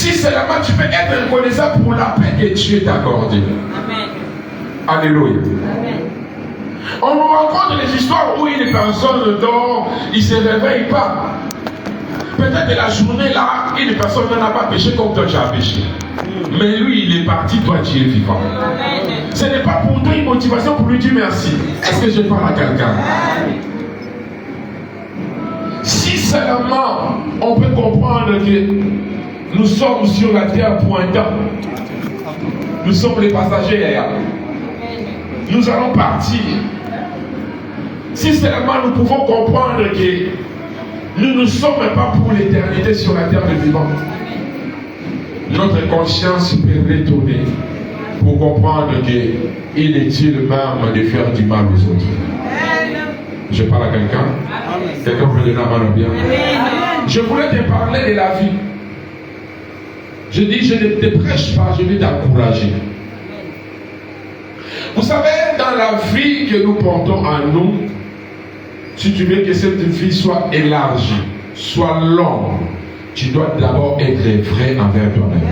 Si seulement tu peux être reconnaissant pour la paix que Dieu t'a accordée. Alléluia. On nous raconte des histoires où une personne dort, il ne se réveille pas. Peut-être la journée là, une personne n'a pas péché comme toi tu as péché. Mais lui, il est parti, toi tu es vivant. Ce n'est pas pour toi une motivation pour lui dire merci. Est-ce que je parle à quelqu'un? Si seulement on peut comprendre que nous sommes sur la terre pour un temps, nous sommes les passagers ailleurs. Nous allons partir. Si seulement nous pouvons comprendre que nous ne sommes pas pour l'éternité sur la terre des vivants, notre conscience peut retourner pour comprendre qu'il est utile même de faire du mal aux autres. Je parle à quelqu'un. Quelqu'un peut donner la main bien. Je voulais te parler de la vie. Je dis, je ne te prêche pas, je vais t'encourager. Vous savez, dans la vie que nous portons en nous, si tu veux que cette vie soit élargie, soit longue, tu dois d'abord être vrai envers toi-même.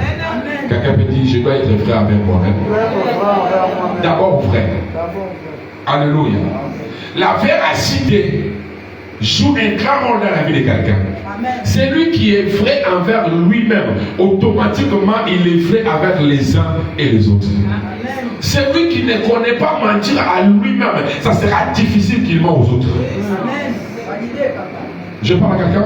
Quelqu'un peut dire, je dois être vrai envers moi-même. D'abord vrai. Alléluia. La véracité joue un grand rôle dans la vie de quelqu'un. C'est lui qui est vrai envers lui-même. Automatiquement, il est vrai avec les uns et les autres. Celui qui ne connaît pas mentir à lui-même, ça sera difficile qu'il ment aux autres. Je parle à quelqu'un.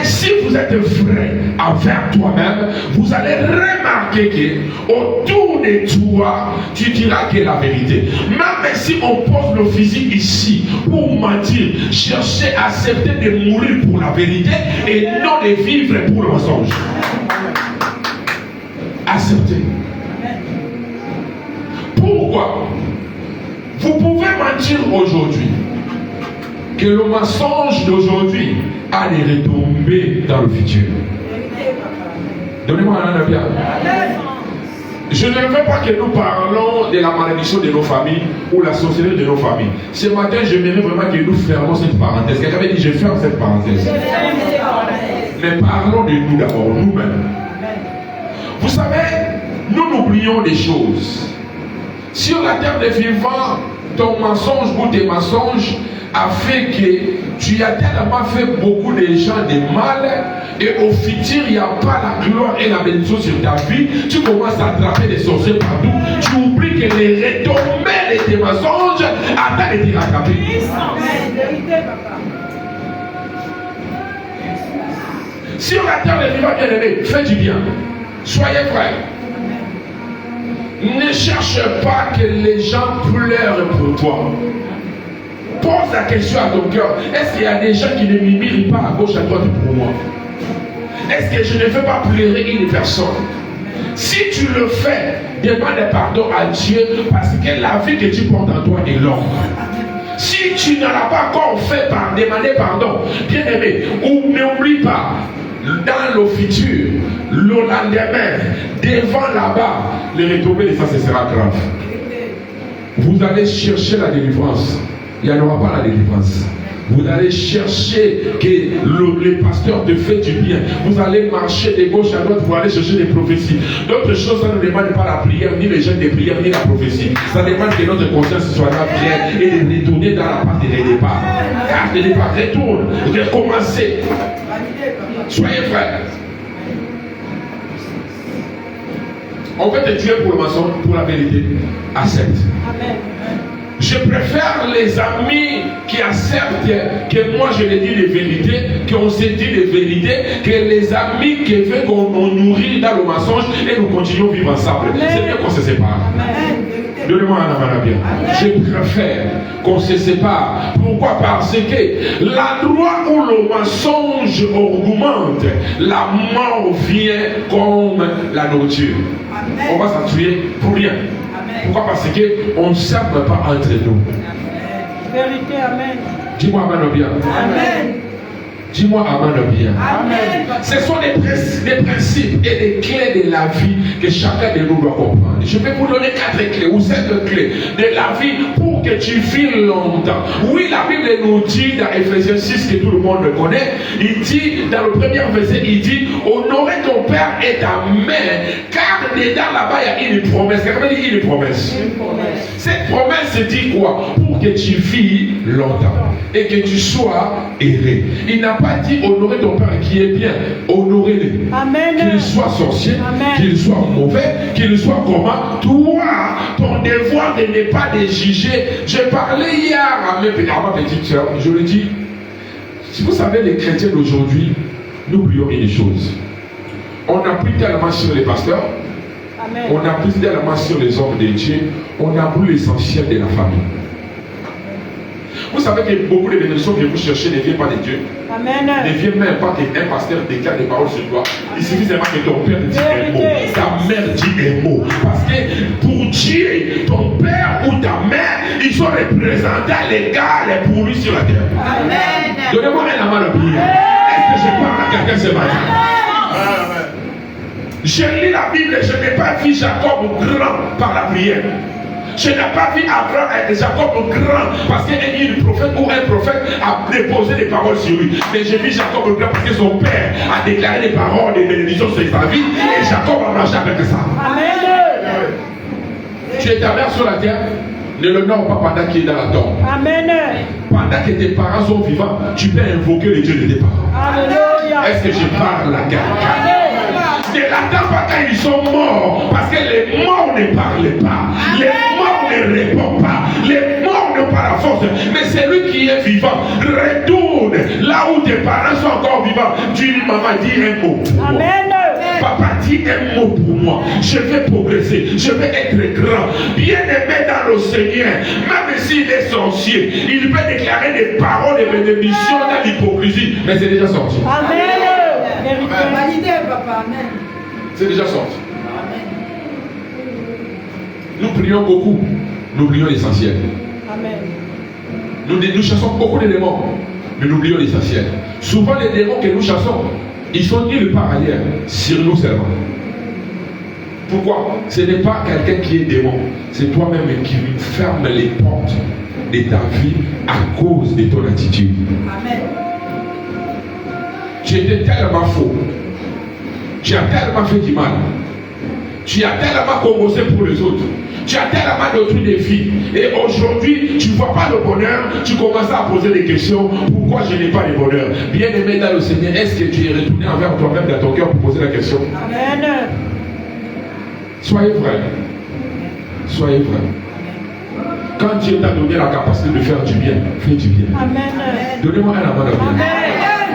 Si vous êtes vrai envers toi-même, vous allez remarquer que autour de toi, tu diras que la vérité. Même si on pose le physique ici pour mentir, cherchez à accepter de mourir pour la vérité et non de vivre pour le mensonge. Acceptez. Pourquoi? Vous pouvez mentir aujourd'hui. Que le mensonge d'aujourd'hui a des retombées dans le futur. Donnez-moi un bien. Je ne veux pas que nous parlons de la malédiction de nos familles ou la sorcellerie de nos familles. Ce matin, j'aimerais vraiment que nous fermions cette parenthèse. Quelqu'un avait dit, je ferme cette parenthèse. Mais parlons de nous d'abord, nous-mêmes. Vous savez, nous n'oublions des choses. Sur la terre des vivants, ton mensonge ou tes mensonges a fait que tu as tellement fait beaucoup de gens de mal et au futur il n'y a pas la gloire et la bénédiction sur ta vie. Tu commences à attraper des sorciers partout. Tu oublies que les retombées de tes mensonges attendent de te rattraper. Sur la terre des vivants, bien-aimés, fais du bien. Soyez frères. Ne cherche pas que les gens pleurent pour toi. Pose la question à ton cœur. Est-ce qu'il y a des gens qui ne m'immigrent pas à gauche, à droite pour moi? Est-ce que je ne veux pas pleurer une personne? Si tu le fais, demande pardon à Dieu parce que la vie que tu portes en toi est longue. Si tu n'en as pas encore fait par demander pardon, bien aimé, ou n'oublie pas, dans le futur, le lendemain, devant là-bas, les retombées de ça, ce sera grave. Vous allez chercher la délivrance. Il n'y en aura pas la délivrance. Vous allez chercher que le pasteur te fait du bien. Vous allez marcher de gauche à droite pour aller chercher des prophéties. D'autres choses, ça ne demande pas la prière, ni les jeunes de prière, ni la prophétie. Ça demande que notre conscience soit là bien et de retourner dans la part de départ. Car de départ, retourne, recommencer. Soyez frères. On veut te tuer pour le mensonge, pour la vérité. Accepte. Amen. Je préfère les amis qui acceptent que moi je les dis les vérités, qu'on se dit les vérités, que les amis qui veulent qu'on nourrit dans le mensonge et nous continuons à vivre ensemble. C'est bien qu'on se sépare. Donnez-moi un amen bien. Je préfère qu'on se sépare. Pourquoi? Parce que l'endroit où le mensonge augmente, la mort vient comme la nourriture. On va s'en tuer pour rien. Pourquoi? Parce qu'on ne s'aime pas entre nous. Vérité, amen. Dis-moi amen bien. Amen. Dis-moi amen bien. Amen. Ce sont des principes et des clés de la vie que chacun de nous doit comprendre. Je vais vous donner 4 clés ou 5 clés de la vie pour que tu vives longtemps. Oui, la Bible nous dit dans Ephésiens 6 que tout le monde le connaît. Il dit, dans le premier verset, il dit, honorer ton père et ta mère, car dedans là-bas il y a une promesse. Quelqu'un dit une promesse. Cette promesse dit quoi? Pour que tu vives longtemps et que tu sois erré. Il n'a pas dit honorer ton père qui est bien, honorer-le. Qu'il soit sorcier, qu'il soit mauvais, qu'il soit comment. Toi, ton devoir de ne pas les juger. J'ai parlé hier à ma petite soeur, je lui dis, si vous savez les chrétiens d'aujourd'hui, n'oublions une chose. On appuie tellement sur les pasteurs, on appuie tellement sur les hommes de Dieu, on a plus l'essentiel de la famille. Vous savez que beaucoup de bénédictions que vous cherchez ne viennent pas de Dieu. Ne viennent même pas qu'un pasteur déclare des paroles sur toi. Il suffit seulement que ton père dise un mot, ta mère dit un mot. Parce que pour Dieu, ton père ou ta mère, ils sont représentants légaux pour lui sur la terre. Amen. Donnez-moi un amen à prier. Est-ce que je parle à quelqu'un ce matin? Je lis la Bible et je n'ai pas vu Jacob grand par la prière. Je n'ai pas vu Abraham et Jacob grand parce qu'il y a un prophète ou un prophète a déposé des paroles sur lui. Mais j'ai vu Jacob grand parce que son père a déclaré des paroles de bénédiction sur sa vie et Jacob a marché avec ça. Amen. Tu es ta mère sur la terre, ne l'honore pas pendant qu'il est dans la tombe. Amen. Pendant que tes parents sont vivants, tu peux invoquer le Dieu de tes parents. Alléluia. Est-ce que je parle à quelqu'un? Ne l'attends pas quand ils sont morts, parce que les morts ne parlent pas, les morts ne répondent pas, les morts n'ont pas la force. Mais celui qui est vivant, retourne là où tes parents sont encore vivants. Dis, maman, dis un mot. Amen. Papa, dis un mot pour moi. Je vais progresser, je vais être grand, bien aimé dans le Seigneur. Même s'il est sorcier, il peut déclarer des paroles de bénédiction dans l'hypocrisie, mais c'est déjà sorti. Amen. Validé, papa. Amen. C'est déjà sorti. Amen. Nous prions beaucoup, nous oublions l'essentiel. Amen. Nous chassons beaucoup de démons, mais nous oublions l'essentiel. Souvent, les démons que nous chassons, ils sont nulle part ailleurs, sur nous seulement. Pourquoi? Ce n'est pas quelqu'un qui est démon, c'est toi-même qui ferme les portes de ta vie à cause de ton attitude. Amen. Tu étais tellement faux. Tu as tellement fait du mal. Tu as tellement commencé pour les autres. Tu as tellement d'autres défis. Et aujourd'hui, tu ne vois pas le bonheur. Tu commences à poser des questions. Pourquoi je n'ai pas de bonheur? Bien aimé dans le Seigneur, est-ce que tu es retourné envers toi-même dans ton cœur pour poser la question? Amen. Soyez vrai. Soyez vrai. Quand Dieu t'a donné la capacité de faire du bien, fais du bien. Amen. Donnez-moi un amen.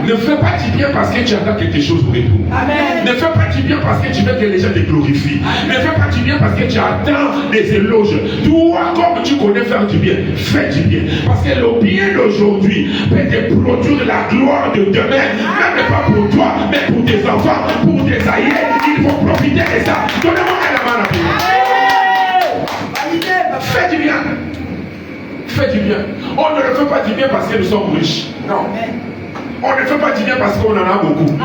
Ne fais pas du bien parce que tu attends quelque chose au retour. Amen. Ne fais pas du bien parce que tu veux que les gens te glorifient. Amen. Ne fais pas du bien parce que tu attends des éloges. Toi, comme tu connais faire du bien, fais du bien. Parce que le bien d'aujourd'hui peut te produire la gloire de demain. Même pas pour toi, mais pour tes enfants, pour tes aïeux. Il faut profiter de ça. Donnez-moi un amen à prier. Fais du bien. Fais du bien. On ne le fait pas du bien parce que nous sommes riches. Non. Amen. On ne fait pas du bien parce qu'on en a beaucoup. Non.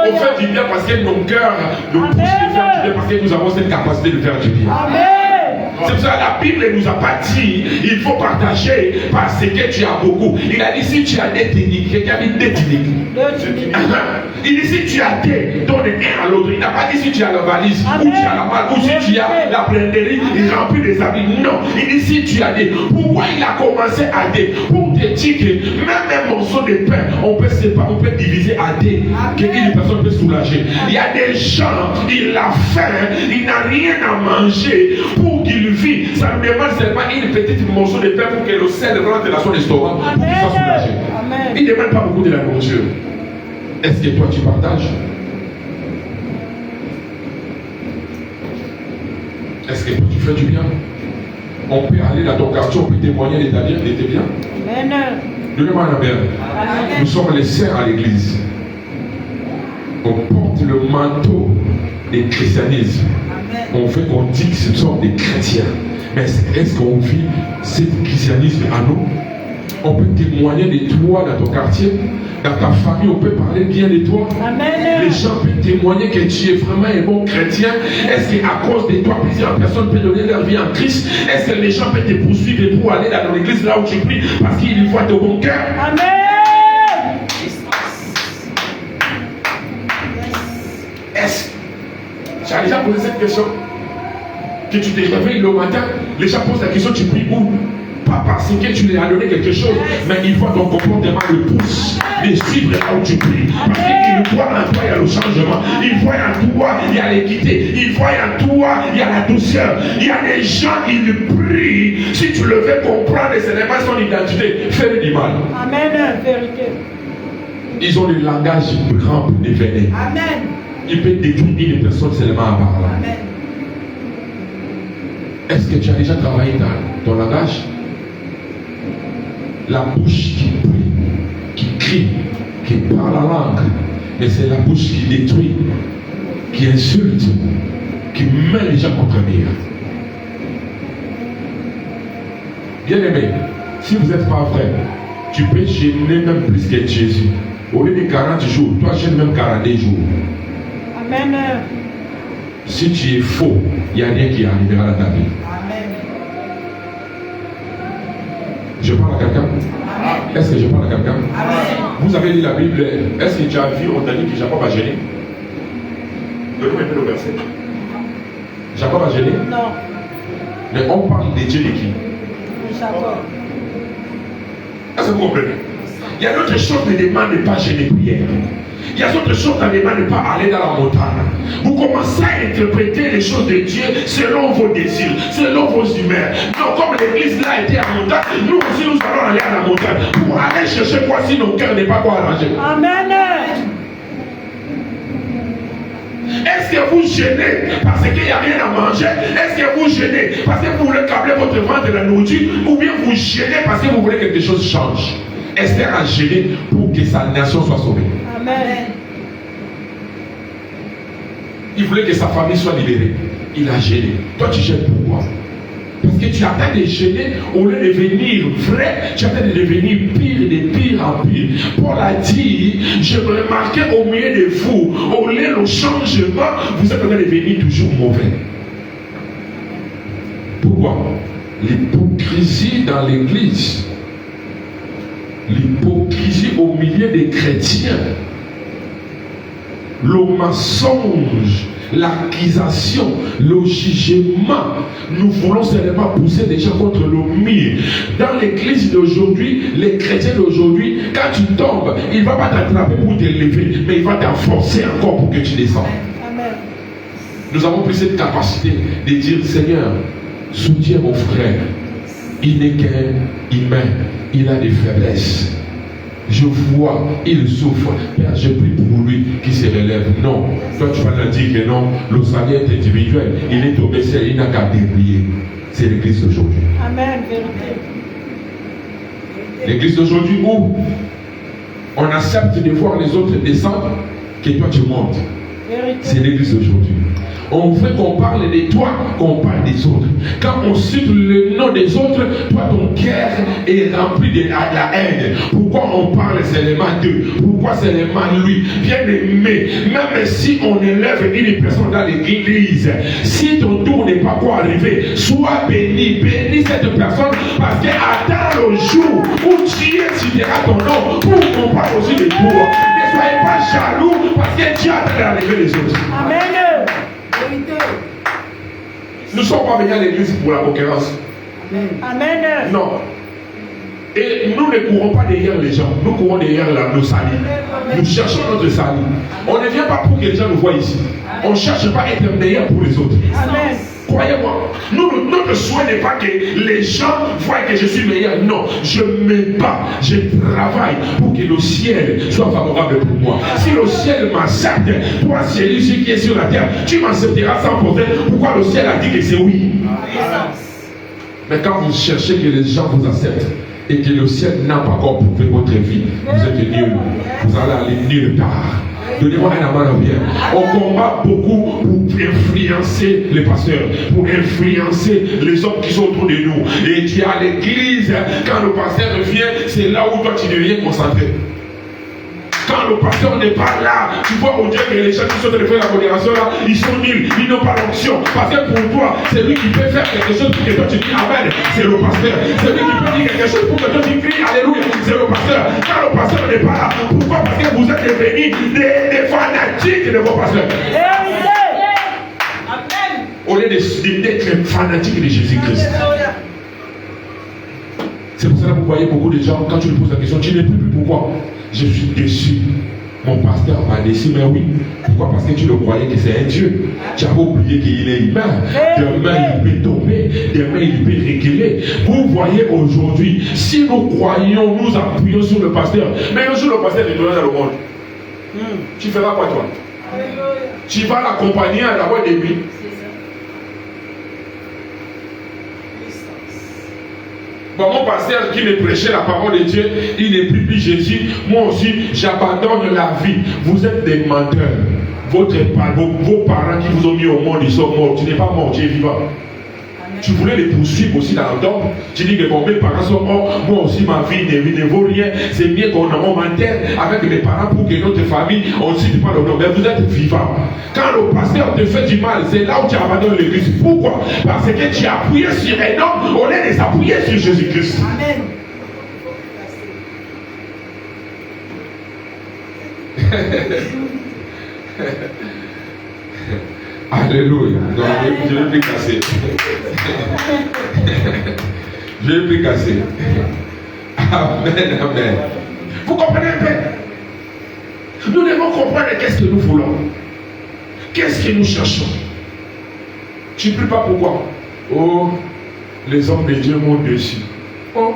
On fait du bien parce que nos cœurs nous poussent de faire du bien, parce que nous avons cette capacité de faire du bien. Amen. C'est pour ça que la Bible ne nous a pas dit il faut partager parce que tu as beaucoup. Il a dit si tu as des techniques, quelqu'un a dit des techniques. Il dit si tu as des, donne un à l'autre. Il n'a pas dit si tu as la valise, ou tu as la malle, ou si tu as la blinderie, il remplit des habits. Non, il dit si tu as des. Pourquoi il a commencé à des? Pour te dire que même un morceau de pain, on peut diviser à des, qu'une personne peut soulager. Il y a des gens, il a faim, il n'a rien à manger pour qu'il vit. Ça nous demande seulement une petite morceau de pain pour que le sel rentre dans son estomac pour qu'il soit soulagé. Il ne demande pas beaucoup de la nourriture. Est-ce que toi tu partages? Est-ce que toi tu fais du bien? On peut aller dans ton quartier, on peut témoigner de ta bien, de tes biens. Amen. Donnez-moi un amen. Nous sommes les saints à l'église. On porte le manteau du christianisme. On fait qu'on dit que ce sont des chrétiens. Mais est-ce qu'on vit ce christianisme à nous? On peut témoigner de toi dans ton quartier. Dans ta famille, on peut parler bien de toi. Amen. Les gens peuvent témoigner que tu es vraiment un bon chrétien. Est-ce qu'à cause de toi, plusieurs personnes peuvent donner leur vie en Christ? Est-ce que les gens peuvent te poursuivre pour aller dans l'église là où tu pries parce qu'ils voient ton bon cœur? Amen. Est-ce que tu as déjà posé cette question? Que tu te réveilles le matin, les gens posent la question, tu pries où? Pas parce que tu leur as donné quelque chose, mais ils voient ton comportement le pousse de suivre là où tu pries. Parce qu'ils voient en toi, il y a le changement. Ils voient en toi, il y a l'équité. Ils voient en toi, il y a la douceur. Il y a des gens qui le prient. Si tu le veux comprendre, ce n'est pas son identité. Fais du mal. Amen. Vérité. Ils ont le langage grand pour déveiller. Amen. Ils peuvent détruire une personne seulement à parler. Amen. Est-ce que tu as déjà travaillé dans ton langage? La bouche qui prie, qui crie, qui parle la langue, mais c'est la bouche qui détruit, qui insulte, qui met les gens contre mur. Bien aimé, si vous n'êtes pas vrai, tu peux jeûner même plus que Jésus. Au lieu de 40 jours, toi jeûnes même 42 jours. Amen. Si tu es faux, il n'y a rien qui arrivera dans ta vie. Amen. Je parle à quelqu'un? Est-ce que je parle à quelqu'un? Vous avez lu la Bible. Est-ce que tu as vu, on t'a dit que Jacob a gêné? Donnez-moi un peu le verset. Jacob a gêné? Non. Mais on parle de Dieu de qui? Jacob. Est-ce que vous comprenez? Il y a d'autres choses qui demandent de ne pas gêner prière. Il y a d'autres choses qui demandent de ne pas aller dans la montagne. Vous commencez à interpréter les choses de Dieu selon vos désirs, selon vos humeurs. Donc, comme l'église là était à la montagne, nous aussi nous allons aller à la montagne pour aller chercher quoi si nos cœurs n'est pas quoi arrangé. Amen. Est-ce que vous gênez parce qu'il n'y a rien à manger? Est-ce que vous gênez parce que vous voulez câbler votre ventre de la nourriture? Ou bien vous gênez parce que vous voulez que quelque chose change? Esther a gêné pour que sa nation soit sauvée. Amen. Il voulait que sa famille soit libérée. Il a gêné. Toi, tu gênes pourquoi? Parce que tu attends de gêner au lieu de devenir vrai, tu attends de devenir pire, de pire en pire. Paul a dit, je me remarquais au milieu de vous, au lieu de changement, vous êtes en train de devenir toujours mauvais. Pourquoi? L'hypocrisie dans l'église, l'hypocrisie au milieu des chrétiens, le mensonge, l'accusation, le jugement. Nous voulons seulement pousser des gens contre le mur. Dans l'église d'aujourd'hui, les chrétiens d'aujourd'hui, quand tu tombes, il ne va pas t'attraper pour te lever, mais il va t'enforcer encore pour que tu descendes. Amen. Nous avons pris cette capacité de dire, Seigneur, soutiens mon frère. Il n'est qu'un humain, il a des faiblesses. Je vois, il souffre. Père, je prie pour lui qui se relève. Non, toi tu vas leur dire que non, le salut est individuel. Il est tombé seul, il n'a qu'à débrouiller. C'est l'église d'aujourd'hui. Amen, vérité. L'église d'aujourd'hui où on accepte de voir les autres descendre, que toi tu montes. Vérité. C'est l'église d'aujourd'hui. On veut qu'on parle de toi, qu'on parle des autres. Quand on cite le nom des autres, toi ton cœur est rempli de la haine. Pourquoi on parle seulement d'eux? Pourquoi seulement lui? Bien aimé, même si on élève une personne dans l'église, si ton tour n'est pas quoi arriver, sois béni, bénis cette personne, parce qu'attends le jour où Dieu citera ton nom pour qu'on parle aussi de toi. Ne soyez pas jaloux parce que Dieu a en train d'arriver les autres. Amen. Nous ne sommes pas venus à l'église pour la concurrence. Amen. Non. Et nous ne courons pas derrière les gens. Nous courons derrière nos salis. Nous cherchons notre salut. On ne vient pas pour que les gens nous voient ici. On ne cherche pas à être meilleur pour les autres. Amen. Croyez-moi, notre souhait n'est pas que les gens voient que je suis meilleur. Non, je me bats, je travaille pour que le ciel soit favorable pour moi. Si le ciel m'accepte, toi, celui qui est sur la terre, tu m'accepteras sans problème. Pourquoi le ciel a dit que c'est oui? Mais quand vous cherchez que les gens vous acceptent et que le ciel n'a pas encore prouvé votre vie, vous êtes nuls. Vous allez aller nulle part. Donnez-moi un amen bien. On combat beaucoup pour influencer les pasteurs, pour influencer les hommes qui sont autour de nous. Et tu es à l'église, quand le pasteur vient, c'est là où toi tu deviens concentré. Quand le pasteur n'est pas là, tu vois au Dieu que les gens qui sont en train de faire la modération là, ils sont nuls, ils n'ont pas l'onction. Parce que pour toi, c'est lui qui peut faire quelque chose pour que toi tu dis Amen, c'est le pasteur. C'est lui qui peut dire quelque chose pour que toi tu cries Alléluia, c'est le pasteur. Quand le pasteur n'est pas là, pourquoi? Parce que vous êtes devenus des fanatiques de vos pasteurs. Au lieu d'être fanatiques de Jésus-Christ. C'est pour ça que vous voyez beaucoup de gens, quand tu lui poses la question, tu n'es plus pourquoi? Je suis déçu. Mon pasteur m'a déçu, mais oui. Pourquoi? Parce que tu le croyais que c'est un Dieu. Tu avais oublié qu'il est humain. Demain, il peut tomber. Demain, il peut réguler. Vous voyez aujourd'hui, si nous croyons, nous appuyons sur le pasteur. Mais un jour, le pasteur est donné dans le monde. Tu feras quoi, toi? Tu vas l'accompagner à la voie de lui. Bon, mon pasteur qui me prêchait la parole de Dieu, il n'est plus Jésus. Moi aussi, j'abandonne la vie. Vous êtes des menteurs. Vos parents qui vous ont mis au monde, ils sont morts. Tu n'es pas mort, tu es vivant. Tu voulais les poursuivre aussi dans le temple. Tu dis que bon, mes parents sont morts. Moi aussi, ma vie ne vaut rien. C'est bien qu'on m'enterre avec mes parents pour que notre famille aussi ne pas le nom. Mais vous êtes vivant. Quand le pasteur te fait du mal, c'est là où tu abandonnes l'église. Pourquoi? Parce que tu as appuyé sur un homme au lieu de s'appuyer sur Jésus-Christ. Amen. Alléluia. Donc, je ne vais plus casser. Je ne vais plus casser. Amen, amen. Vous comprenez un peu? Nous devons comprendre qu'est-ce que nous voulons. Qu'est-ce que nous cherchons. Tu ne pries pas pourquoi? Oh, les hommes de Dieu m'ont déçu. Oh.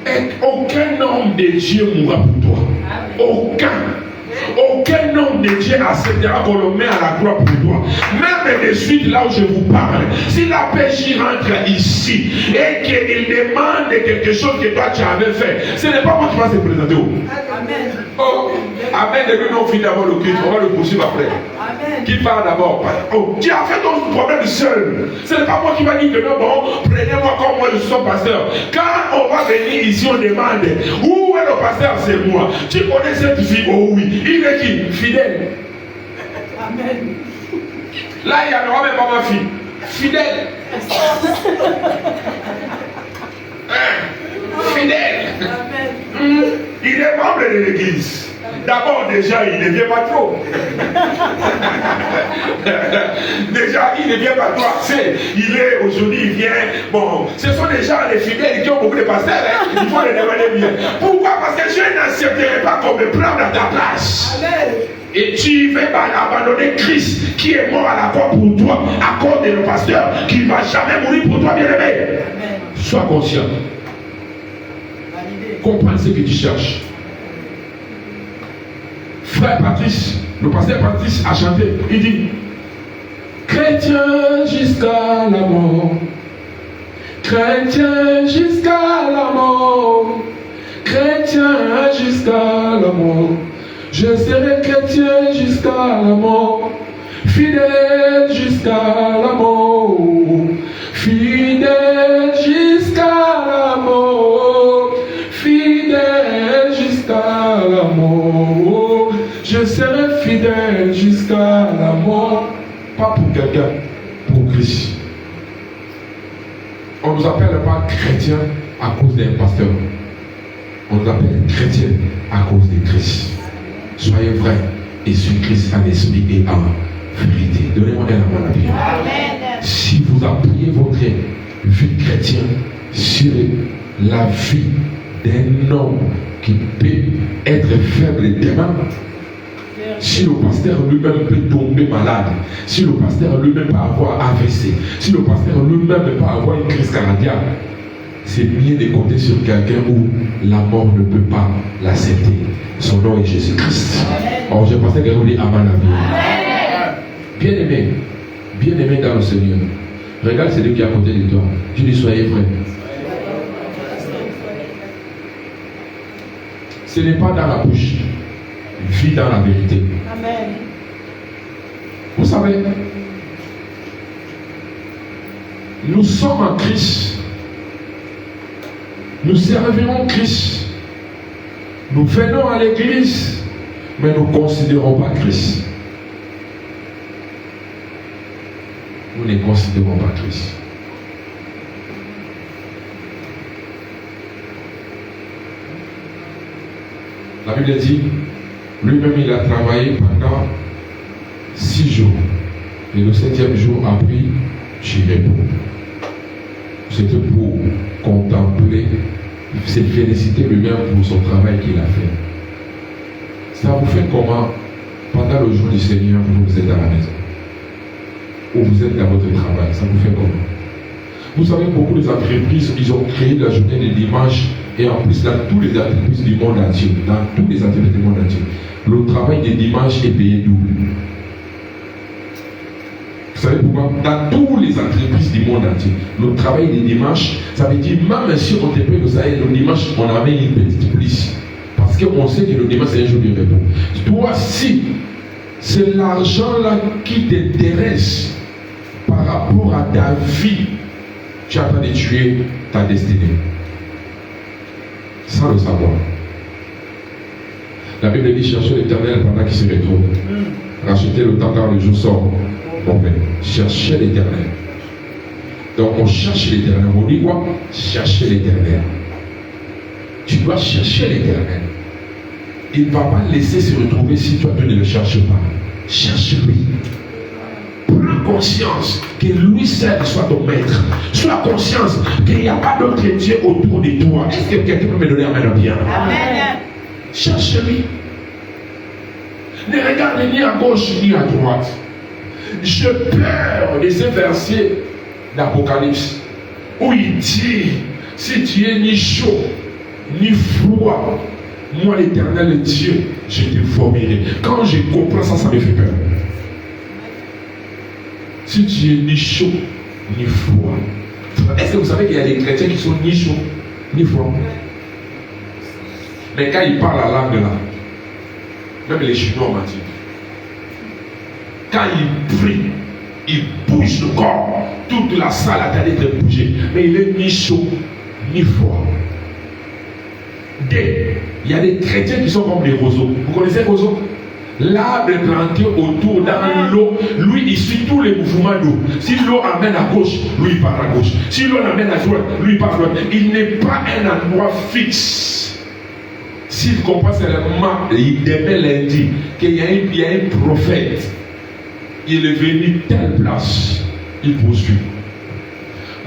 Et aucun homme de Dieu mourra pour toi. Aucun. Aucun homme de Dieu acceptera qu'on le met à la croix pour toi. Même de suite là où je vous parle, si la péché rentre ici et qu'il demande quelque chose que toi tu avais fait, ce n'est pas moi qui va se présenter. Amen. Oh, amen. De lui, on finit d'abord le Christ, on va le poursuivre après. Amen. Qui parle d'abord? Oh, tu as fait ton problème seul. Ce n'est pas moi qui va dire que non, bon, prenez-moi comme moi je suis son pasteur. Quand on va venir ici, on demande où est le pasteur? C'est moi. Tu connais cette fille? Oh oui. Il est qui? Fidèle. Amen. Là, il n'y a même pas ma fille. Fidèle. Fidèle. Amen. Il est membre de l'église. D'abord, déjà, il ne vient pas trop. Déjà, il ne vient pas trop assez. Il est aujourd'hui, il vient. Bon, ce sont déjà les fidèles qui ont beaucoup de pasteurs. Hein. Il faut les demander bien. Pourquoi? Parce que je n'accepterai pas qu'on me prenne à ta place. Amen. Et tu vas abandonner Christ qui est mort à la croix pour toi à cause de le pasteur qui ne va jamais mourir pour toi, bien-aimé. Sois conscient. Comprends ce que tu cherches. Frère Patrice, le pasteur Patrice a chanté, il dit chrétien jusqu'à la mort, chrétien jusqu'à la mort, chrétien jusqu'à la mort, je serai chrétien jusqu'à la mort, fidèle jusqu'à la mort, fidèle jusqu'à la mort, fidèle jusqu'à la mort. Je serai fidèle jusqu'à la mort. Pas pour quelqu'un, pour Christ. On ne nous appelle pas chrétien à cause d'un pasteur. On nous appelle chrétien à cause de Christ. Soyez vrais et sur Christ en esprit et en vérité. Donnez-moi un amour à Dieu. Si vous appuyez votre vie chrétienne sur la vie d'un homme qui peut être faible demain, si le pasteur lui-même peut tomber malade, si le pasteur lui-même peut avoir AVC, si le pasteur lui-même peut avoir une crise cardiaque, c'est mieux de compter sur quelqu'un où la mort ne peut pas l'accepter. Son nom est Jésus-Christ. Or, je pensais que vous dites Amen à bien-aimé, bien-aimé dans le Seigneur. Regarde celui qui est à côté de toi. Tu dis soyez vrai. Ce n'est pas dans la bouche, vis dans la vérité. Amen. Vous savez savez, nous sommes en Christ. Nous servirons Christ. Nous venons à l'église, mais nous ne considérons pas Christ. Nous ne considérons pas Christ. La Bible dit, lui-même il a travaillé pendant 6 jours. Et le 7e jour a pris du repos. C'était pour contempler, se féliciter lui-même pour son travail qu'il a fait. Ça vous fait comment pendant le jour du Seigneur, vous êtes à la maison? Ou vous êtes dans votre travail? Ça vous fait comment? Vous savez, beaucoup d'entreprises, ils ont créé la journée de dimanche. Et en plus, dans toutes les entreprises du monde entier, le travail de dimanche est payé double. Vous savez pourquoi? Dans toutes les entreprises du monde entier, le travail de dimanche, ça veut dire, même si on te paye le salaire, le dimanche, on avait une petite plus. Parce qu'on sait que le dimanche, c'est un jour de repos. Toi, si c'est l'argent-là qui t'intéresse par rapport à ta vie, tu es en train de tuer ta destinée. Sans le savoir. La Bible dit chercher l'Éternel pendant qu'il se retrouve. Racheter le temps car le jour sort. Mauvais. Chercher l'Éternel. Donc on cherche l'Éternel. On dit quoi? Chercher l'Éternel. Tu dois chercher l'Éternel. Il ne va pas laisser se retrouver si toi tu ne le cherches pas. Cherche-lui. Prends conscience que lui seul soit ton maître. Sois conscience qu'il n'y a pas d'autre Dieu autour de toi. Est-ce que quelqu'un peut me donner un main bien? Amen. Cherche-lui. Ne regarde ni à gauche ni à droite. J'ai peur de ces versets d'Apocalypse où il dit, si tu es ni chaud ni froid, moi l'Éternel Dieu, je te formerai. Quand je comprends ça, ça me fait peur. Si tu es ni chaud, ni froid. Est-ce que vous savez qu'il y a des chrétiens qui sont ni chauds, ni froids? Mais quand ils parlent la langue là, même les Chinois m'ont dit, quand ils prient, ils bougent le corps. Toute la salle a d'être bougée. Mais il est ni chaud, ni froid. Il y a des chrétiens qui sont comme des roseaux. Vous connaissez les roseaux? L'arbre est planté autour dans l'eau, lui il suit tous les mouvements d'eau. Si l'eau amène à gauche, lui il part à gauche. Si l'eau amène à droite, lui il part à droite. Il n'est pas un endroit fixe. S'il comprend seulement, il devait lundi qu'il y a un prophète. Il est venu telle place, il poursuit.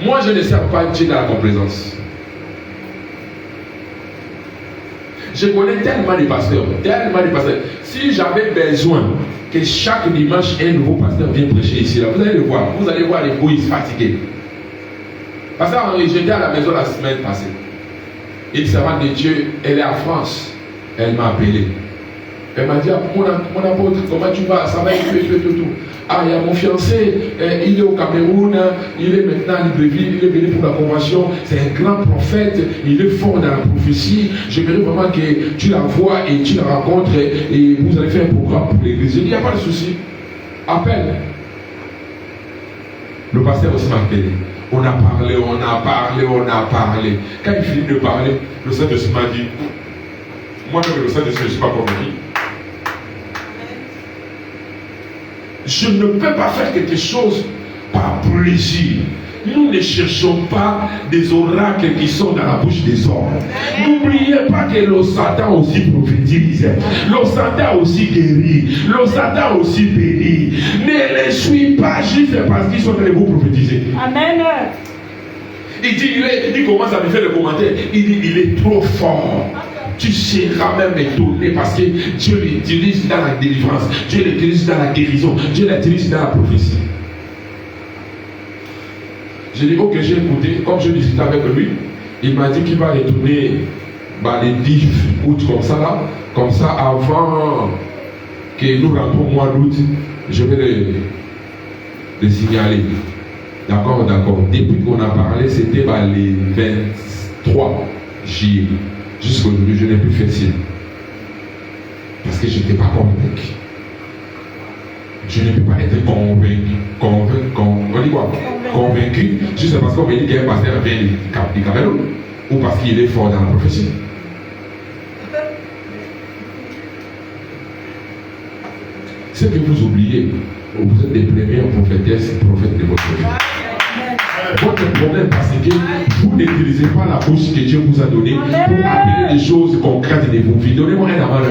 Moi je ne sers pas Dieu dans la complaisance. Je connais tellement de pasteurs, Si j'avais besoin que chaque dimanche un nouveau pasteur vienne prêcher ici, là, vous allez le voir. Vous allez voir les bouilles fatigués. Pasteur Henri, j'étais à la maison la semaine passée. Une servante de Dieu, elle est en France. Elle m'a appelé. Elle m'a dit, mon apôtre, comment tu vas? Ça va tout. Ah, il y a mon fiancé, il est au Cameroun, il est maintenant à Libreville, il est venu pour la convention, c'est un grand prophète, il est fort dans la prophétie. J'aimerais vraiment que tu la vois et tu la rencontres et vous allez faire un programme pour l'église. Il n'y a pas de souci. Appelle. Le pasteur aussi m'a appelé. On a parlé. Quand il finit de parler, le Saint-Esprit m'a dit, moi-même le Saint-Esprit, je ne suis pas convaincu. Je ne peux pas faire quelque chose par plaisir. Nous ne cherchons pas des oracles qui sont dans la bouche des hommes. N'oubliez pas que le Satan aussi prophétise. Le Satan aussi guérit. Le Satan aussi bénit. Ne les suis pas juste parce qu'ils sont en train de vous prophétiser. Amen. Il dit, il commence à me faire le commentaire. Il dit, il est trop fort. Tu seras même étonné parce que Dieu l'utilise dans la délivrance, Dieu l'utilise dans la guérison, Dieu l'utilise dans la prophétie. J'ai dit, ok, j'ai écouté, comme je discutais avec lui, il m'a dit qu'il va retourner les 10 août comme ça avant que nous rentrons au mois d'août, je vais le signaler. D'accord. Depuis qu'on a parlé, c'était les 23 juillet. Jusqu'aujourd'hui, je n'ai plus fait signe. Parce que je n'étais pas convaincu. Je ne peux pas être convaincu juste parce qu'on me dit qu'un pasteur vient du Cameroun ou parce qu'il est fort dans la prophétie. Ce que vous oubliez, vous êtes les premières prophétesses et prophètes de votre vie. Votre problème, parce que vous n'utilisez pas la bouche que Dieu vous a donnée pour appeler des choses concrètes de vos vies. Donnez-moi un avant.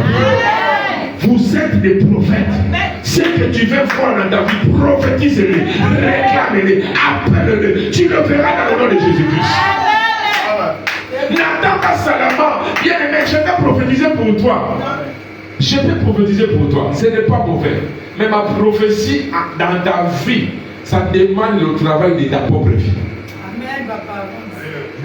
Vous êtes des prophètes. Ce que tu veux voir dans ta vie, prophétise-le, réclame-le, appelle-le. Tu le verras dans le nom de Jésus-Christ. N'attends pas seulement, bien aimé, je vais prophétiser pour toi. Je vais prophétiser pour toi. Ce n'est pas mauvais. Mais ma prophétie dans ta vie, ça demande le travail de ta propre vie. Amen, papa.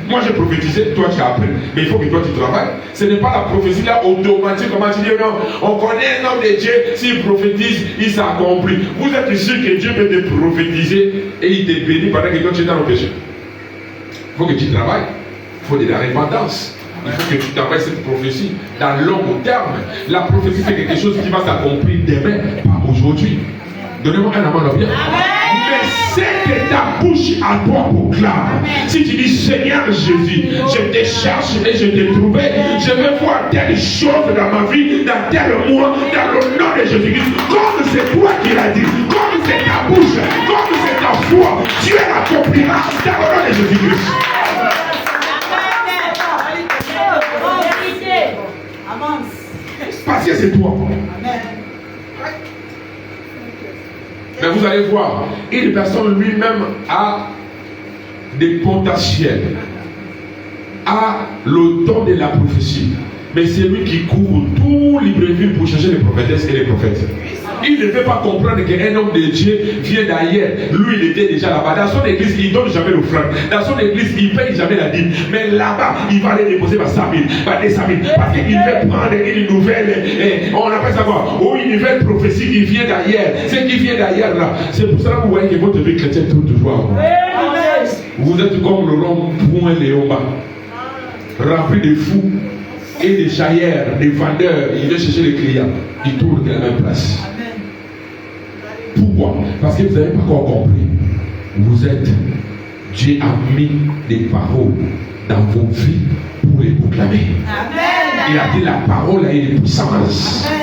Moi j'ai prophétisé, toi tu as appris. Mais il faut que toi tu travailles. Ce n'est pas la prophétie là automatique. Comment tu dis non? On connaît un homme de Dieu, s'il prophétise, il s'accomplit. Vous êtes sûr que Dieu peut te prophétiser et il te bénit pendant que toi tu es dans le péché. Il faut que tu travailles. Il faut de la repentance. Il faut que tu travailles cette prophétie dans le long terme. La prophétie c'est quelque chose qui va s'accomplir demain, pas aujourd'hui. Donnez-moi un amant bien. Mais c'est que ta bouche à toi proclame. Si tu dis Seigneur Jésus, je te cherche et je t'ai trouvé, je veux voir telle chose dans ma vie, dans tel mois, dans le nom de Jésus-Christ. Comme c'est toi qui l'as dit, comme c'est ta bouche, comme c'est ta foi, Dieu l'accomplira dans le nom de Jésus-Christ. Parce que c'est toi. Mais vous allez voir, une personne lui-même a des potentiels, a le don de la prophétie. Mais c'est lui qui court tout Libreville pour chercher les prophétesses et les prophètes. Il ne veut pas comprendre qu'un homme de Dieu vient d'ailleurs. Lui, il était déjà là-bas. Dans son église, il ne donne jamais l'offrande. Dans son église, il ne paye jamais la dîme. Mais là-bas, il va aller déposer par 100 000, par 200 000. Parce qu'il veut prendre une nouvelle, on appelle ça quoi? Ou une nouvelle prophétie qui vient d'ailleurs. Ce qui vient d'ailleurs là. C'est pour ça que vous voyez que votre vie chrétienne tourne toujours. Vous êtes comme le rond-point Léomba, rempli de fous et des jaillères, des vendeurs. Il vient chercher les clients. Il tourne à la même place. Pourquoi? Parce que vous n'avez pas encore compris. Vous êtes, Dieu a mis des paroles dans vos vies pour les proclamer. Amen. Il a dit la parole a une puissance. Amen.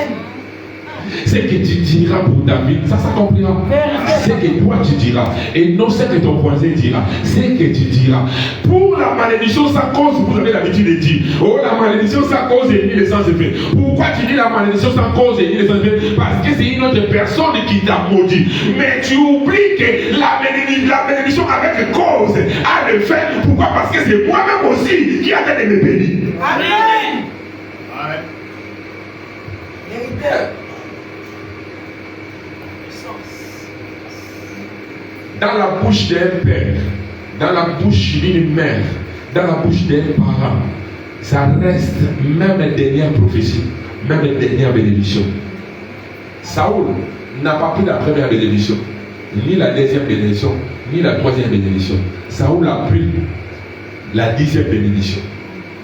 Ce que tu diras pour ta vie, ça s'accomplira. Ce que toi tu diras, et non ce que ton voisin dira. Ce que tu diras. Pour la malédiction, ça cause, vous avez l'habitude de dire, oh la malédiction, ça cause et ni les sans effet. Pourquoi tu dis la malédiction, ça cause et ni les sans effet? Parce que c'est une autre personne qui t'a maudit. Mais tu oublies que la malédiction avec cause a le fait. Pourquoi? Parce que c'est moi-même aussi qui a fait de me bénir. Amen. Dans la bouche d'un père, dans la bouche d'une mère, dans la bouche d'un parent, ça reste même une dernière prophétie, même une dernière bénédiction. Saoul n'a pas pris la première bénédiction, ni la deuxième bénédiction, ni la troisième bénédiction. Saoul a pris la 10e bénédiction.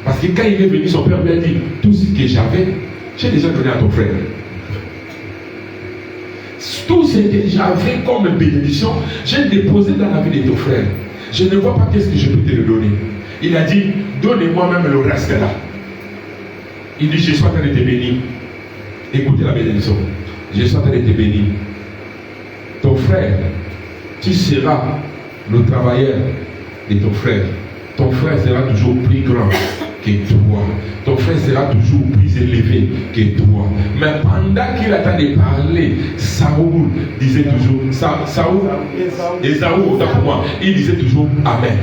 Parce que quand il est venu, son père lui a dit, tout ce que j'avais, j'ai déjà donné à ton frère. Tout ce que j'avais comme bénédiction, j'ai déposé dans la vie de ton frère. Je ne vois pas qu'est-ce que je peux te le donner. Il a dit, donnez-moi même le reste là. Il dit, je suis en train de te bénir. Écoutez la bénédiction. Je suis en train de te bénir. Ton frère, tu seras le travailleur de ton frère. Ton frère sera toujours plus grand que toi. Ton frère sera toujours plus élevé que toi. Mais pendant qu'il attend de parler, Saoul disait toujours, Ésaü, autant pour moi, il disait toujours Amen,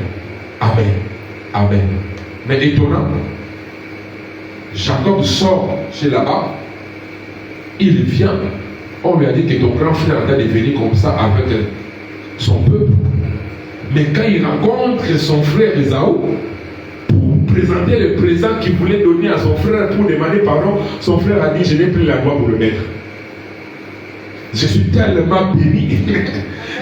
Amen, Amen. Mais étonnant, Jacob sort chez là-bas, il vient, on lui a dit que ton grand frère est en train de venir comme ça avec son peuple. Mais quand il rencontre son frère Ésaü, pour présenter le présent qu'il voulait donner à son frère pour demander pardon, son frère a dit, je n'ai plus la loi pour le mettre. Je suis tellement béni.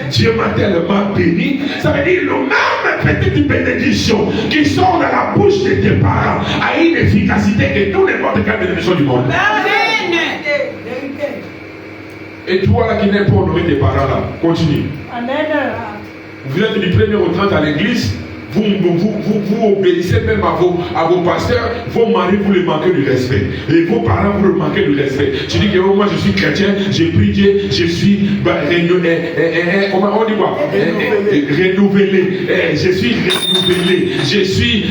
Dieu m'a tellement béni. Ça veut dire le même petite bénédiction qui sort de la bouche de tes parents a une efficacité que tout n'importe quelle bénédiction du monde. Et toi là qui n'aimes pas honorer tes parents là, continue. Amen. Vous êtes du 1er au 30 à l'église, vous obéissez même à vos pasteurs, vos maris, vous les manquez du respect. Et vos parents, vous leur manquez du respect. Tu dis que oh, moi je suis chrétien, j'ai pris Dieu, je suis comment on dit quoi? Renouvelé. Je suis renouvelé. Je suis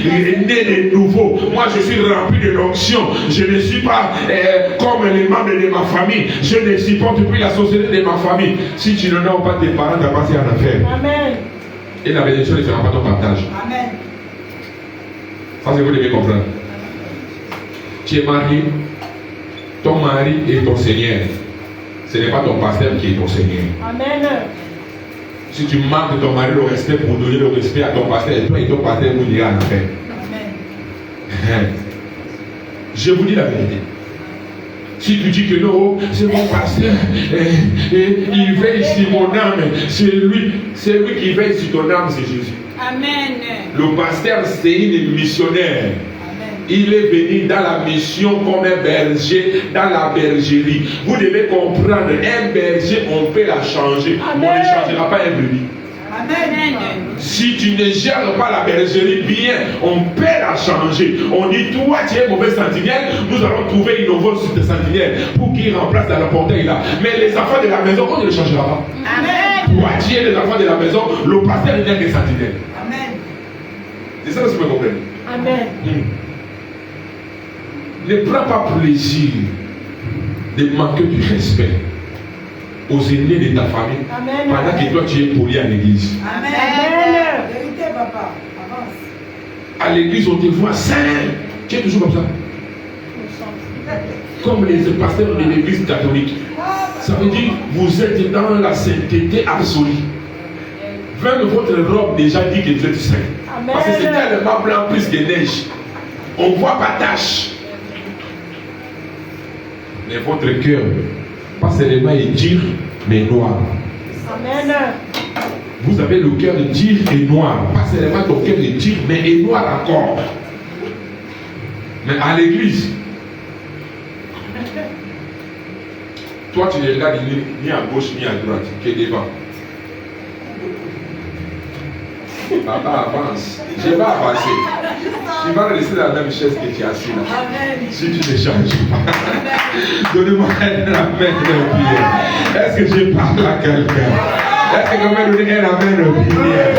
né de nouveau. Moi je suis rempli de l'onction. Je ne suis pas comme les membres de ma famille. Je ne supporte plus la société de ma famille. Si tu n'en as pas tes parents, tu as passé en affaire. Amen. Et la bénédiction ne sera pas ton partage. Amen. Ça, c'est vous devez comprendre. Tu es marié, ton mari est ton Seigneur. Ce n'est pas ton pasteur qui est ton Seigneur. Amen. Si tu manques de ton mari le respect pour donner le respect à ton pasteur, et toi et ton pasteur vous direz en affaire. Amen. Je vous dis la vérité. Si tu dis que non, c'est mon pasteur, il veille sur mon âme, c'est lui qui veille sur ton âme, c'est Jésus. Amen. Le pasteur, c'est une missionnaire. Amen. Il est venu dans la mission comme un berger dans la bergerie. Vous devez comprendre, un berger, on peut la changer. Amen. On ne changera pas un brebis. Amen. Si tu ne gères pas la bergerie bien, on peut la changer. On dit, toi tu es mauvais sentinelle, nous allons trouver une nouvelle sentinelle pour qu'il remplace dans le portail là. Mais les enfants de la maison, on ne les changera pas. Amen. Toi tu es les enfants de la maison, le pasteur n'est que sentinelle. Amen. C'est ça que vous me comprenez. Amen. Ne prends pas plaisir de manquer du respect aux aînés de ta famille. Amen. Pendant que toi tu es poli à l'église. Amen. Vérité, papa. Avance. À l'église, on te voit saint. Tu es toujours comme ça. Comme les pasteurs de l'église catholique. Ça veut dire vous êtes dans la sainteté absolue. Même votre robe déjà dit que vous êtes saint. Amen. Parce que c'est tellement blanc plus que neige. On ne voit pas tache. Mais votre cœur, pas seulement est dur, mais noir. Amen. Vous avez le cœur dur et noir. Pas seulement ton cœur est dur, mais est noir encore. Mais à l'église, toi tu ne regardes ni à gauche ni à droite, qui est devant. Papa avance. Je vais avancer. Tu vas rester dans la même chaise que tu es assis là. Amen. Si tu ne changes pas. Donnez-moi un amen de prière. Est-ce que je parle à quelqu'un? Est-ce que je vais donner un amen de prière?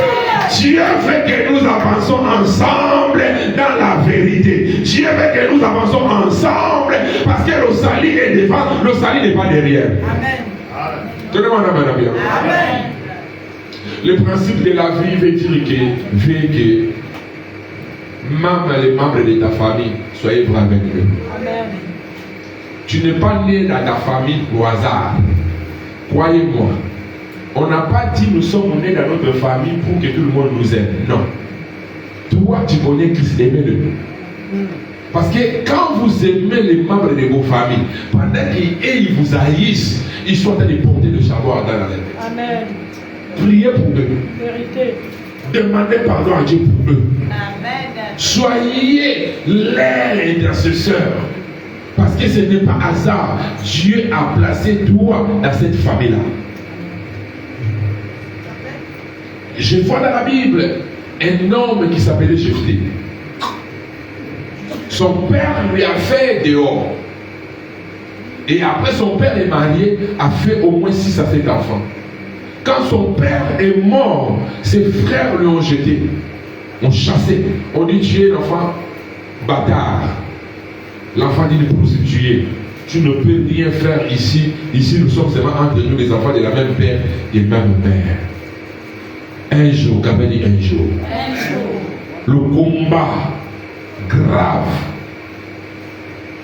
Dieu veut que nous avançons ensemble dans la vérité. Dieu veut que nous avançons ensemble parce que le salut est devant, le salut n'est pas derrière. Amen. Donnez-moi un amen de prière. Amen. Le principe de la vie veut dire que même les membres de ta famille, soyez vrai avec eux. Amen. Tu n'es pas né dans ta famille au hasard. Croyez-moi. On n'a pas dit nous sommes nés dans notre famille pour que tout le monde nous aime. Non. Toi, tu connais Christ, aimez-le. Parce que quand vous aimez les membres de vos familles, pendant qu'ils vous haïssent, ils sont en train de porter le charbon dans la tête. Amen. Priez pour eux. Vérité. Demandez pardon à Dieu pour eux. Amen. Soyez leurs intercesseurs. Parce que ce n'est pas hasard. Dieu a placé toi dans cette famille-là. Je vois dans la Bible un homme qui s'appelait Jephthé. Son père lui a fait dehors. Et après son père est marié, a fait au moins 6 à 7 enfants. Quand son père est mort, ses frères lui ont jeté, ont chassé. On dit tu es l'enfant bâtard. L'enfant d'une prostituée. Tu ne peux rien faire ici. Ici nous sommes seulement entre nous les enfants de la même père et même mère. Un jour, Gabriel dit un jour. Le combat grave.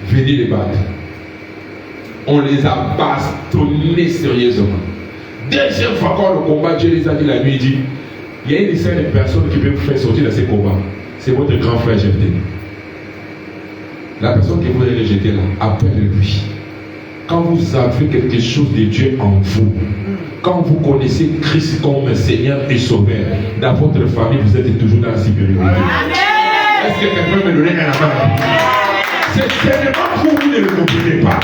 Venez les battre. On les a bastonnés sérieusement. Deuxième fois quand le combat, Dieu les a dit la nuit, il dit, il y a une dizaine de personnes qui peuvent vous faire sortir de ces combats. C'est votre grand frère Jephthé. La personne qui vous a rejeté là, appelle-lui. Quand vous avez quelque chose de Dieu en vous, quand vous connaissez Christ comme Seigneur et Sauveur, dans votre famille, vous êtes toujours dans la sécurité. Est-ce que quelqu'un peut me donner un amen? C'est tellement vous, vous ne le comprenez pas.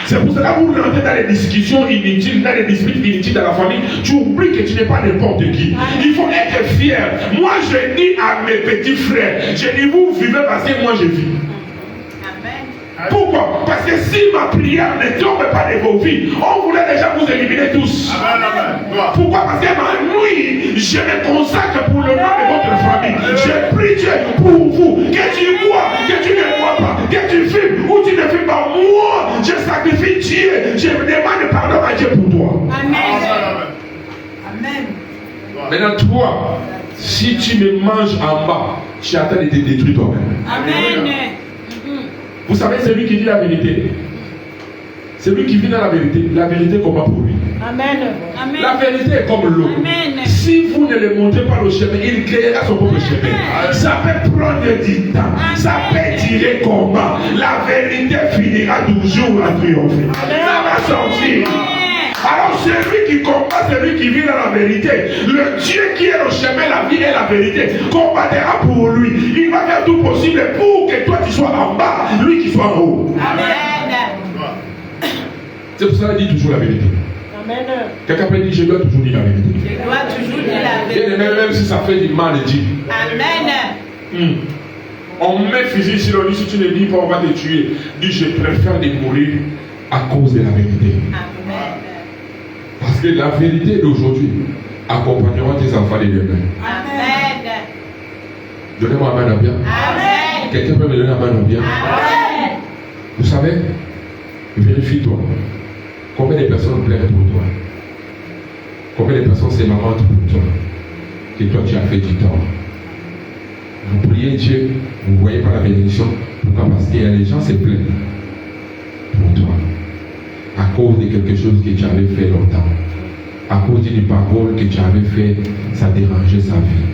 C'est pour cela que vous rentrez dans les discussions inutiles, dans les disputes inutiles dans la famille. Tu oublies que tu n'es pas n'importe qui. Il faut être fier. Moi, je dis à mes petits frères, je dis vous vivez parce que moi je vis. Pourquoi? Parce que si ma prière ne tombe pas de vos vies, on voulait déjà vous éliminer tous. Pourquoi? Parce que ma nuit, je me consacre pour le nom de votre famille. Je prie Dieu pour vous. Que tu vois, que tu ne vois pas, que tu filmes ou tu ne filmes pas. Moi, je sacrifie Dieu. Je me demande pardon à Dieu pour toi. Amen. Amen. Maintenant, toi, si tu me manges en bas, tu attends de te détruire toi-même. Amen. Vous savez, c'est lui qui dit la vérité. C'est lui qui vit dans la vérité combat pour lui. Amen. Amen. La vérité est comme l'eau. Amen. Si vous ne le montrez pas le chemin, il créera son propre chemin. Ça peut prendre du temps. Ça peut tirer combat. La vérité finira toujours à triompher. Ça va sortir. Alors celui qui combat, celui qui vit dans la vérité, le Dieu qui est le chemin, la vie et la vérité, combattra pour lui. Il va faire tout possible pour que toi tu sois en bas, lui qui soit en haut. Amen. C'est pour ça qu'il dit toujours la vérité. Amen. Quelqu'un peut dire, je dois toujours dire la vérité. Je dois toujours dire la vérité. Même si ça fait du mal de dire. Amen. On met fusil sur le lit, si tu ne dis pas, on va te tuer. Dis, je préfère de mourir à cause de la vérité. Amen. Parce que la vérité d'aujourd'hui accompagnera tes enfants de demain. Amen. Donnez-moi un main bien. Amen. Quelqu'un peut me donner un main bien. Amen. Vous savez, vérifie-toi. Combien de personnes pleurent pour toi? Combien de personnes se lamentent pour toi? Que toi tu as fait du tort. Vous priez Dieu, vous ne voyez pas la bénédiction. Pourquoi? Parce qu'il y a des gens qui se plaignent pour toi. À cause de quelque chose que tu avais fait longtemps. À cause d'une parole que tu avais fait, ça dérangeait sa vie.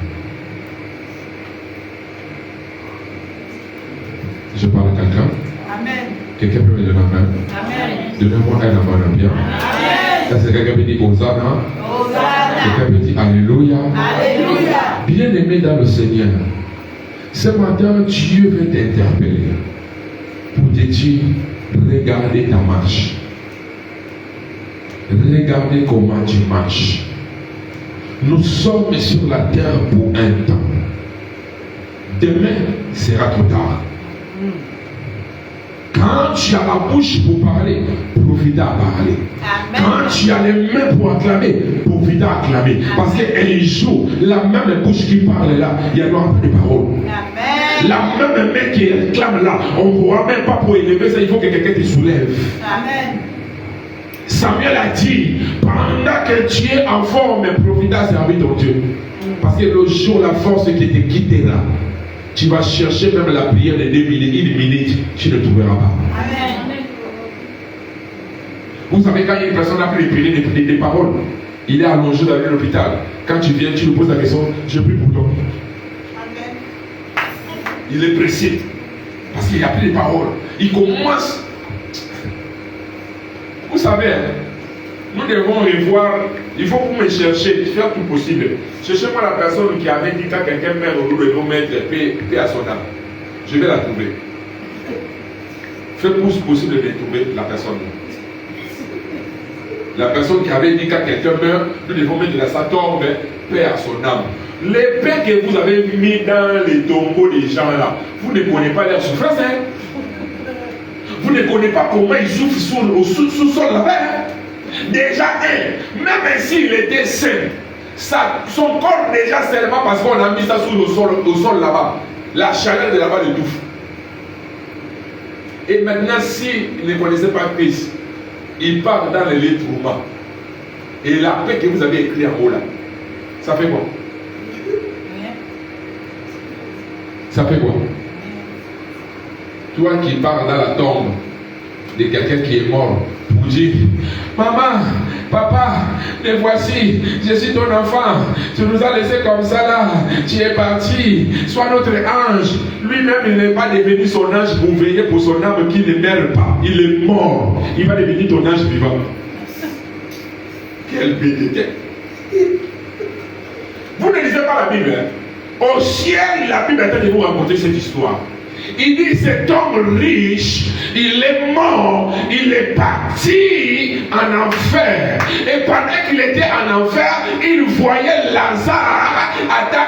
Je parle à quelqu'un. Amen. Quelqu'un peut me donner un main. Amen. Donnez-moi un main bien. Amen. Ça c'est quelqu'un qui dit Hosanna. Hosanna. Quelqu'un peut dire Alléluia. Alléluia. Bien-aimé dans le Seigneur, ce matin Dieu veut t'interpeller pour te dire, regardez ta marche. Regardez comment tu marches. Nous sommes sur la terre pour un temps. Demain sera trop tard. Quand tu as la bouche pour parler, profite à parler. Amen. Quand tu as les mains pour acclamer, profite à acclamer. Parce qu'un jour, la même bouche qui parle là, il y aura plus de paroles. Amen. La même main qui acclame là, on ne pourra même pas pour élever ça, il faut que quelqu'un te soulève. Amen. Samuel a dit, pendant que tu es en forme, profite à servir ton Dieu. Parce que le jour, la force qui te quittera, tu vas chercher même la prière de 2 minutes, 1 minute, tu ne trouveras pas. Amen. Vous savez, quand une personne a pris des paroles, il est allongé dans l'hôpital. Quand tu viens, tu lui poses la question, je prie pour toi. Amen. Il est pressé. Parce qu'il a pris des paroles. Il commence. Vous savez, nous devons revoir. Il faut que vous me cherchiez, faire tout possible. Cherchez-moi la personne qui avait dit quand quelqu'un meurt au lieu de nous mettre paix à son âme. Je vais la trouver. Faites tout ce possible de trouver la personne. La personne qui avait dit quand quelqu'un meurt, nous devons mettre de la satorbe, paix à son âme. Les paix que vous avez mis dans les tombeaux des gens là, vous ne connaissez pas leur souffrance. Hein? Vous ne connaissez pas comment ils souffrent au sous-sol là-bas. Hein? Déjà, même s'il était sain, son corps déjà seulement parce qu'on a mis ça sous le sol là-bas. La chaleur de là-bas le touffe. Et maintenant, s'il ne connaissait pas Christ, il part dans les lieux tourments. Et la paix que vous avez écrite en haut là, ça fait quoi? Ça fait quoi? Toi qui pars dans la tombe de quelqu'un qui est mort pour dire, maman, papa, les voici, je suis ton enfant, tu nous as laissé comme ça là, tu es parti, sois notre ange. Lui-même, il n'est pas devenu son ange pour veiller pour son âme qui ne meurt pas, il est mort, il va devenir ton ange vivant. Quelle bêtise. Vous ne lisez pas la Bible, hein? Au ciel, la Bible est en train de vous raconter cette histoire. Il dit cet homme riche, il est mort, il est parti en enfer. Et pendant qu'il était en enfer, il voyait Lazare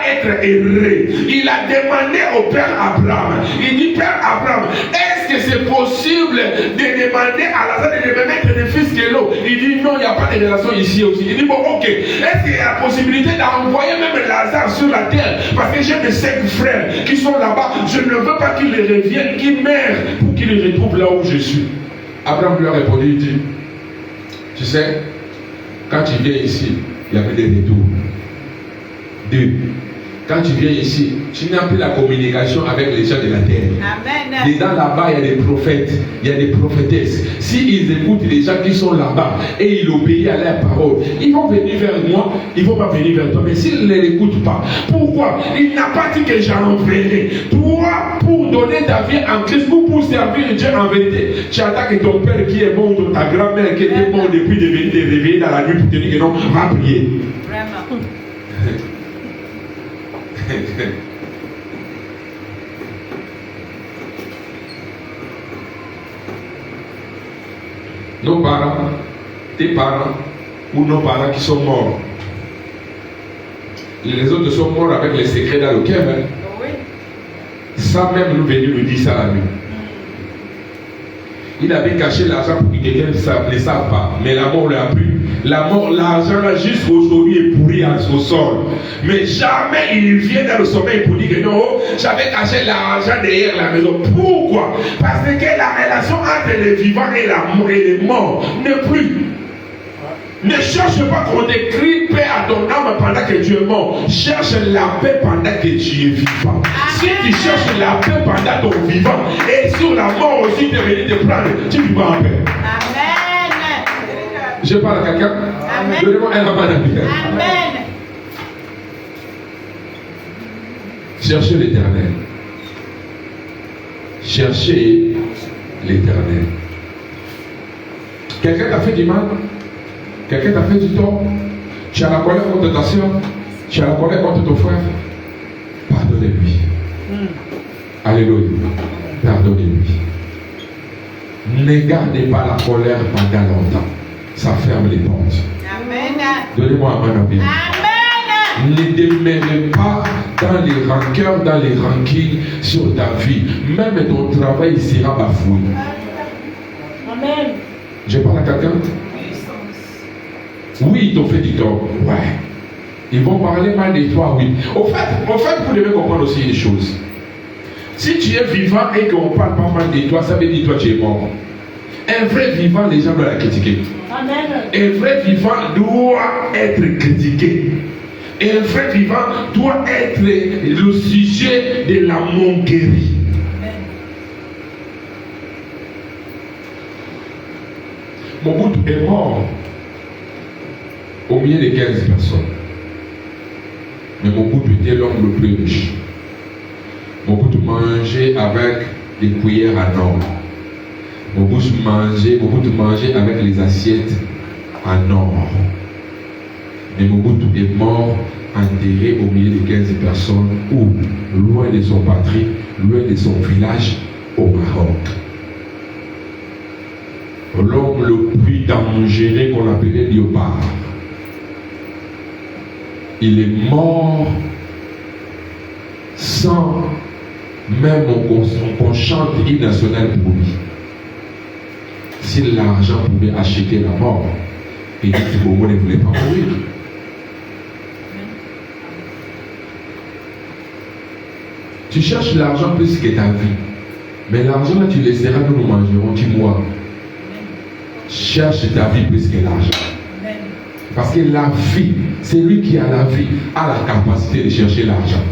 être heureux. Il a demandé au Père Abraham. Il dit, Père Abraham, est-ce que c'est possible de demander à Lazare de me mettre des fils que l'eau? Il dit, non, il n'y a pas de relation ici aussi. Il dit, bon, ok. Est-ce qu'il y a la possibilité d'envoyer même Lazare sur la terre? Parce que j'ai mes 5 frères qui sont là-bas. Je ne veux pas qu'ils reviennent, qu'ils meurent pour qu'ils les retrouvent là où je suis. Abraham lui a répondu, il dit, tu sais, quand tu viens ici, il y avait des retours. 2. Quand tu viens ici, tu n'as plus la communication avec les gens de la terre. Amen. Dedans là-bas, il y a des prophètes, il y a des prophétesses. S'ils écoutent les gens qui sont là-bas et ils obéissent à leur parole, ils vont venir vers moi, ils ne vont pas venir vers toi. Mais s'ils ne l'écoutent pas, pourquoi? Il n'a pas dit que j'en venais. Toi, pour donner ta vie en Christ ou pour servir Dieu en vérité, tu attends que ton père qui est mort ou ta grand-mère qui était morte depuis de venir te réveiller dans la nuit pour te dire que non, va prier. Vraiment. Nos parents, tes parents ou nos parents qui sont morts, les autres sont morts avec les secrets dans le cœur. Hein? Oui. Sans même nous venir nous dire ça la nuit. Il avait caché l'argent pour que quelqu'un ne sache pas. Mais la mort l'a pris. La mort, l'argent là, juste aujourd'hui est pourri au sol. Mais jamais il vient dans le sommeil pour dire que non, j'avais caché l'argent derrière la maison. Pourquoi? Parce que la relation entre les vivants et les morts n'est plus. Ne cherche pas qu'on décrit paix à ton âme pendant que tu es mort. Cherche la paix pendant que tu es vivant. Si tu cherches la paix pendant ton vivant et sur la mort aussi tu es venu te prendre, tu vivras en paix. Amen. Je parle à quelqu'un. Amen. Donnez-moi un amen. Amen. Cherchez l'éternel. Cherchez l'éternel. Quelqu'un t'a fait du mal? Quelqu'un t'a fait du tort? Tu as la colère contre ta soeur? Tu as la colère contre ton frère? Pardonnez-lui. Alléluia. Pardonnez-lui. Ne gardez pas la colère pendant longtemps. Ça ferme les portes. Amen. Donnez-moi un amen. Amen. Ne demeurez pas dans les rancœurs, dans les rancunes sur ta vie. Même ton travail sera bafoué. Amen. Je parle à quelqu'un? Oui, ils t'ont fait du tort. Ouais. Ils vont parler mal de toi, oui. Au fait, vous devez comprendre aussi une chose. Si tu es vivant et qu'on ne parle pas mal de toi, ça veut dire que toi tu es mort. Un vrai vivant, les gens doivent la critiquer. Amen. Un vrai vivant doit être critiqué. Un vrai vivant doit être le sujet de la moquerie. Mobutu est mort au milieu de 15 personnes. Mais Mobutu était l'homme le plus riche. Mobutu mangeait avec des cuillères en or. Mobutu mangeait avec les assiettes en or. Mais Mobutu est mort enterré au milieu de 15 personnes ou loin de son patrie, loin de son village au Maroc. L'homme le plus dangereux qu'on appelait Léopard. Il est mort sans même qu'on chante l'hymne national pour lui. Si l'argent pouvait acheter la mort, et dit que Bobo ne voulait pas mourir. Tu cherches l'argent plus que ta vie. Mais l'argent là, tu laisseras, nous nous mangerons, tu mourras. Cherche ta vie plus que l'argent. Parce que la vie, celui qui a la vie a la capacité de chercher l'argent.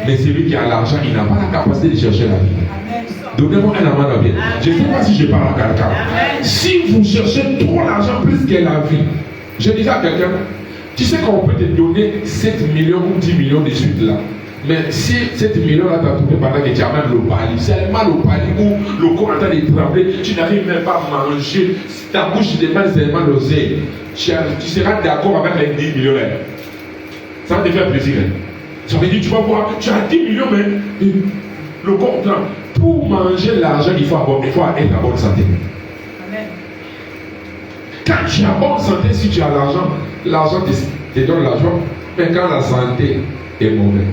Mais celui qui a l'argent, il n'a pas la capacité de chercher la vie. Donnez-moi un amen bien. Je ne sais pas si je parle à quelqu'un. Si vous cherchez trop l'argent plus que la vie, je disais à quelqu'un, tu sais qu'on peut te donner 7 millions ou 10 millions de suite là. Mais si 7 millions là t'as trouvé pendant que tu as même le pali, seulement le pali où le corps est en train de trembler, tu n'arrives même pas à manger, ta bouche demande seulement l'oseille. Tu seras d'accord avec les 10 millions là. Ça va te faire plaisir. Ça veut dire tu vas voir, tu as 10 millions mais Le contraire. Pour manger l'argent, il faut être en bonne santé. Amen. Quand tu es en bonne santé, si tu as l'argent, l'argent te donne l'argent. Mais quand la santé est mauvaise,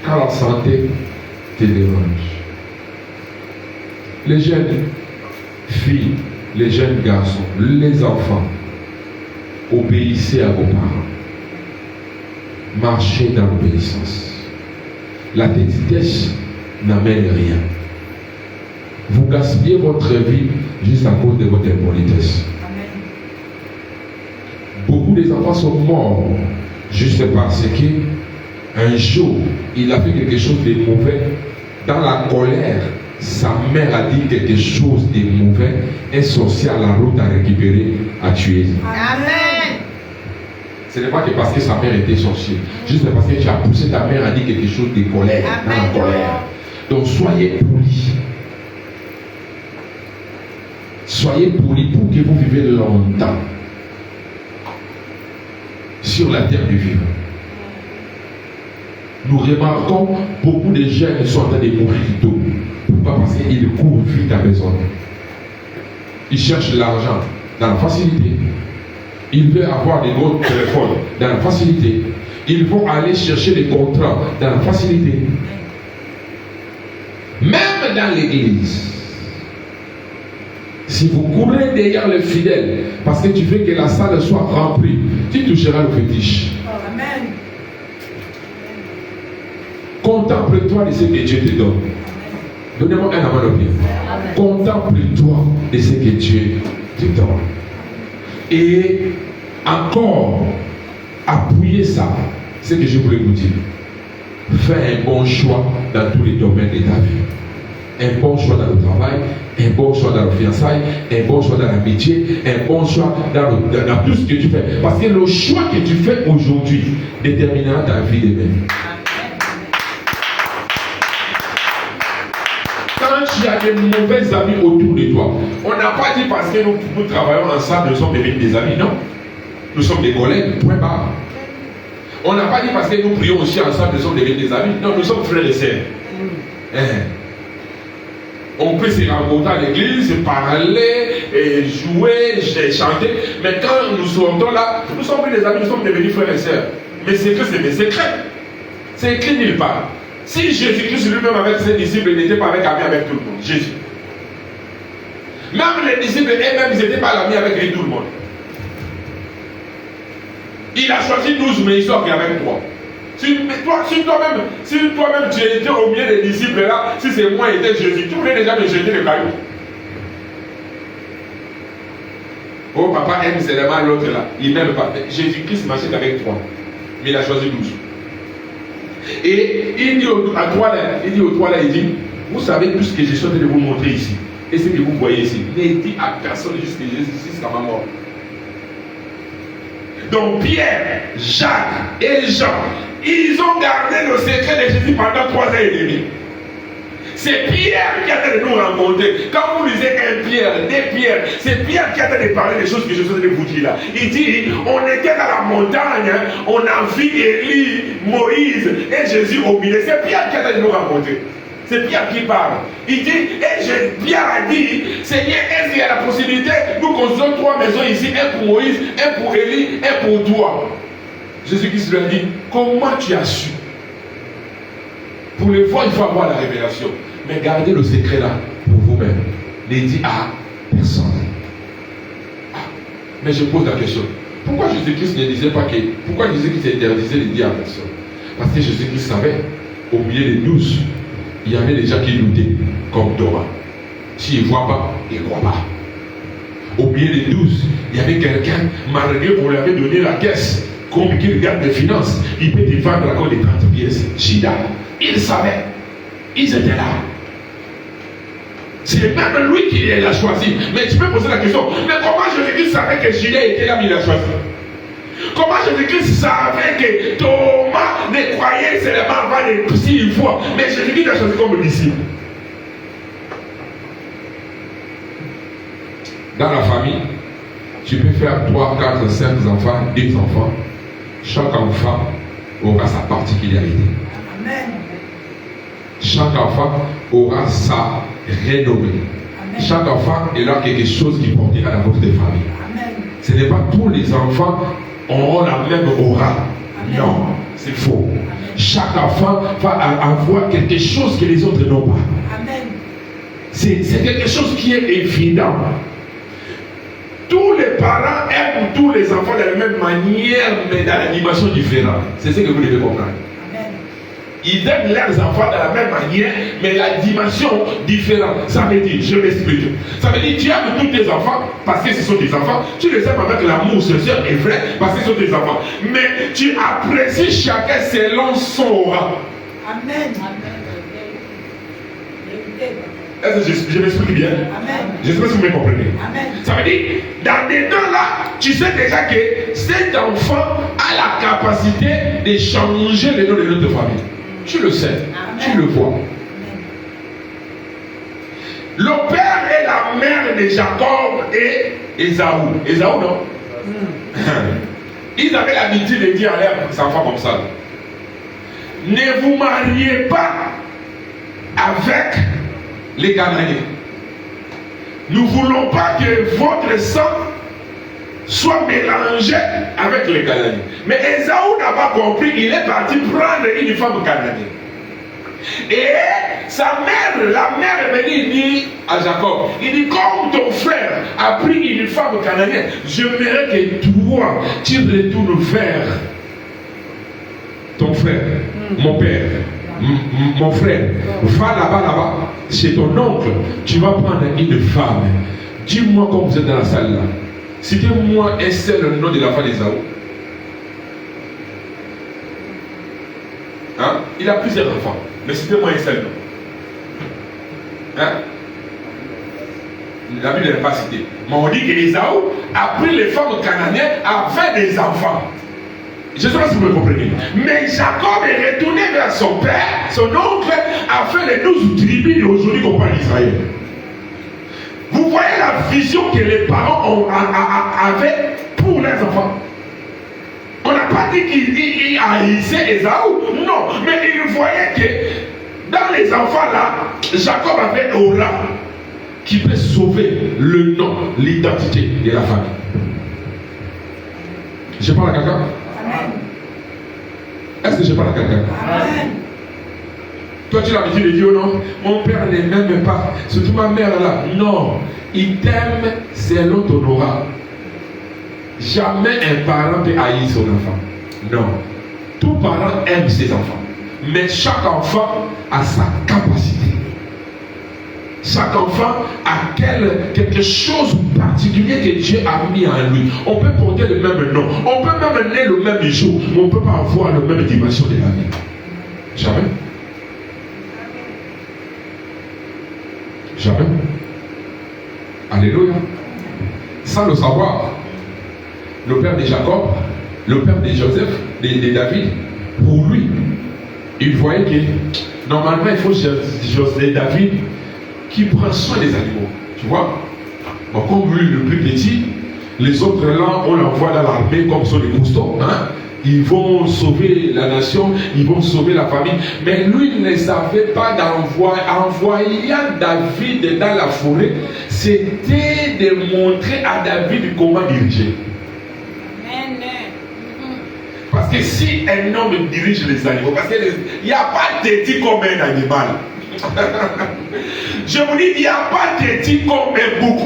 quand la santé te dérange, les jeunes filles, les jeunes garçons, les enfants, obéissez à vos parents. Marchez dans l'obéissance. La petitesse n'amène rien. Vous gaspillez votre vie juste à cause de votre impolitesse. Beaucoup des enfants sont morts juste parce qu'un jour, il a fait quelque chose de mauvais. Dans la colère, sa mère a dit quelque chose de mauvais. Un sorcier à la route a récupéré, a tué. Amen. Ce n'est pas que parce que sa mère était sorcière, juste parce que tu as poussé ta mère à dire quelque chose de colère, dans la colère. Donc soyez polis. Soyez polis pour que vous vivez longtemps sur la terre du vivant. Nous remarquons beaucoup de jeunes sont en train de mourir tôt. Pourquoi? Parce qu'ils courent vite à besoin. Ils cherchent l'argent dans la facilité. Ils veulent avoir des gros téléphones dans la facilité. Ils vont aller chercher des contrats dans la facilité. Même dans l'église. Si vous courez derrière les fidèles, parce que tu veux que la salle soit remplie, tu toucheras le fétiche. Amen. Contemple-toi de ce que Dieu te donne. Donnez-moi un amen au pied. Contemple-toi de ce que Dieu te donne. Et encore, appuyez ça. Ce que je voulais vous dire. Fais un bon choix dans tous les domaines de ta vie. Un bon choix dans le travail, un bon choix dans le fiançailles, un bon choix dans l'amitié, un bon choix dans tout ce que tu fais. Parce que le choix que tu fais aujourd'hui déterminera ta vie demain. Quand tu as des mauvais amis autour de toi, on n'a pas dit parce que nous travaillons ensemble, nous sommes devenus des amis, non. Nous sommes des collègues, point barre. On n'a pas dit parce que nous prions aussi ensemble, nous sommes devenus des amis. Non, nous sommes frères et sœurs. On peut se rencontrer à l'église, parler, jouer, chanter. Mais quand nous sortons là, nous sommes plus des amis, nous sommes devenus frères et sœurs. Mais c'est que c'est mes secrets. C'est écrit nulle part. Si Jésus-Christ lui-même avec ses disciples, il n'était pas avec tout le monde. Jésus. Même les disciples eux-mêmes, ils n'étaient pas amis avec tout le monde. Il a choisi 12, mais il sort qu'avec 3. Si toi-même tu étais au milieu des disciples là, si c'est moi et était Jésus, tu voulais déjà me jeter le caillou. Oh, papa aime seulement l'autre là. Il n'aime pas. Jésus-Christ marchait avec 3. Mais il a choisi 12. Et il dit à 3 là, il dit, vous savez tout ce que j'ai souhaité de vous montrer ici. Et ce que vous voyez ici. Ne dit à personne jusqu'à ma mort. Donc Pierre, Jacques et Jean, ils ont gardé le secret de Jésus pendant 3 ans et demi. C'est Pierre qui a été de nous rencontrer. Quand vous lisez un Pierre, des Pierres, c'est Pierre qui a été de parler des choses que je suis de vous dire là. Il dit, on était dans la montagne, on a vu Élie, Moïse et Jésus au milieu. C'est Pierre qui a été de nous rencontrer. C'est Pierre qui parle. Il dit, Pierre a dit, Seigneur, est-ce qu'il y a la possibilité, nous construisons 3 maisons ici, un pour Moïse, un pour Élie, un pour toi. Jésus-Christ lui a dit, comment tu as su? Pour le voir, il faut avoir la révélation. Mais gardez le secret là pour vous-même. Ne dites à personne. Mais je pose la question. Pourquoi Jésus-Christ ne disait pas que... Pourquoi Jésus-Christ interdisait de dire à personne? Parce que Jésus-Christ savait, au milieu des 12, il y avait des gens qui doutaient, comme Thomas. S'il ne voit pas, il ne croit pas. Au milieu des 12, il y avait quelqu'un, malgré qu'on lui avait donné la caisse, comme qu'il regarde les finances, il peut te vendre encore des 30 pièces. Jida. Il savait. Ils étaient là. C'est même lui qui l'a choisi. Mais tu peux poser la question, mais comment Jésus-Christ savait que Jida était là, mais il l'a choisi? Comment Jésus-Christ savait que Thomas ne croyait seulement pas les 6 fois, mais Jésus-Christ l'a choisi comme disciple? Dans la famille, tu peux faire 3, 4, 5 enfants, 10 enfants. Chaque enfant aura sa particularité. Amen. Chaque enfant aura sa renommée. Amen. Chaque enfant aura quelque chose qui portera dans votre famille. Amen. Ce n'est pas tous les enfants auront la même aura. Amen. Non, c'est faux. Amen. Chaque enfant va avoir quelque chose que les autres n'ont pas. Amen. C'est quelque chose qui est évident. Tous les parents aiment tous les enfants de la même manière, mais dans la dimension différente. C'est ce que vous devez comprendre. Amen. Ils aiment leurs enfants de la même manière, mais la dimension différente. Ça veut dire, je m'explique. Ça veut dire, tu aimes tous tes enfants parce que ce sont tes enfants. Tu les aimes avec l'amour sincère et vrai parce que ce sont tes enfants. Mais tu apprécies chacun selon son aura. Amen. Est-ce que je m'explique bien? Amen. Je ne sais pas si vous me comprenez. Amen. Ça veut dire, dans des temps-là, tu sais déjà que cet enfant a la capacité de changer le nom de notre famille. Tu le sais, Amen. tu le vois. Amen. Le père et la mère de Jacob et Ésaü. Ésaü, non? Ils avaient l'habitude de dire à leurs enfants comme ça. Ne vous mariez pas avec les Cananéens. Nous ne voulons pas que votre sang soit mélangé avec les Cananéens. Mais Ésaü n'a pas compris, il est parti prendre une femme cananéenne. Et sa mère, la mère est venue dire à Jacob, il dit, comme ton frère a pris une femme cananéenne, j'aimerais que toi, tu retournes vers ton frère, mon père, mon frère, va là-bas, chez ton oncle, tu vas prendre une femme. Dis-moi comme vous êtes dans la salle là. Citez-moi un seul nom de la femme d'Ésaü. Hein? Il a plusieurs enfants, mais citez-moi un seul nom. Hein? La Bible n'est pas citée. Mais on dit qu'Ésaü a pris les femmes cananéennes avec des enfants. Je ne sais pas si vous me comprenez. Mais Jacob est retourné vers son père, son oncle, afin de 12 tribus aujourd'hui qu'on parle d'Israël. Vous voyez la vision que les parents avaient pour leurs enfants. On n'a pas dit qu'il haïssait Ésaü. Non, mais il voyait que dans les enfants là, Jacob avait aura qui peut sauver le nom, l'identité de la famille. Je parle à quelqu'un? Amen. Est-ce que je parle à quelqu'un? Amen. Toi, tu as l'habitude de dire, oh non, mon père ne m'aime pas, surtout ma mère là. Non, il t'aime selon ton aura. Jamais un parent peut haïr son enfant. Non. Tout parent aime ses enfants. Mais chaque enfant a sa capacité. Chaque enfant a quelque chose de particulier que Dieu a mis en lui. On peut porter le même nom. On peut même naître le même jour. Mais on ne peut pas avoir la même dimension de la vie. Jamais. Jamais. Alléluia. Sans le savoir, le père de Jacob, le père de Joseph, de David, pour lui, il voyait que normalement il faut Joseph David qui prend soin des animaux. Tu vois? Bon, comme lui le plus petit, les autres là, on l'envoie dans l'armée comme sont les costauds. Hein? Ils vont sauver la nation, ils vont sauver la famille. Mais lui ne savait pas envoyant David dans la forêt, c'était de montrer à David comment diriger. Parce que si un homme dirige les animaux, parce qu'il n'y a pas de têtis comme un animal. Je vous dis, il n'y a pas de têtis comme un bouc.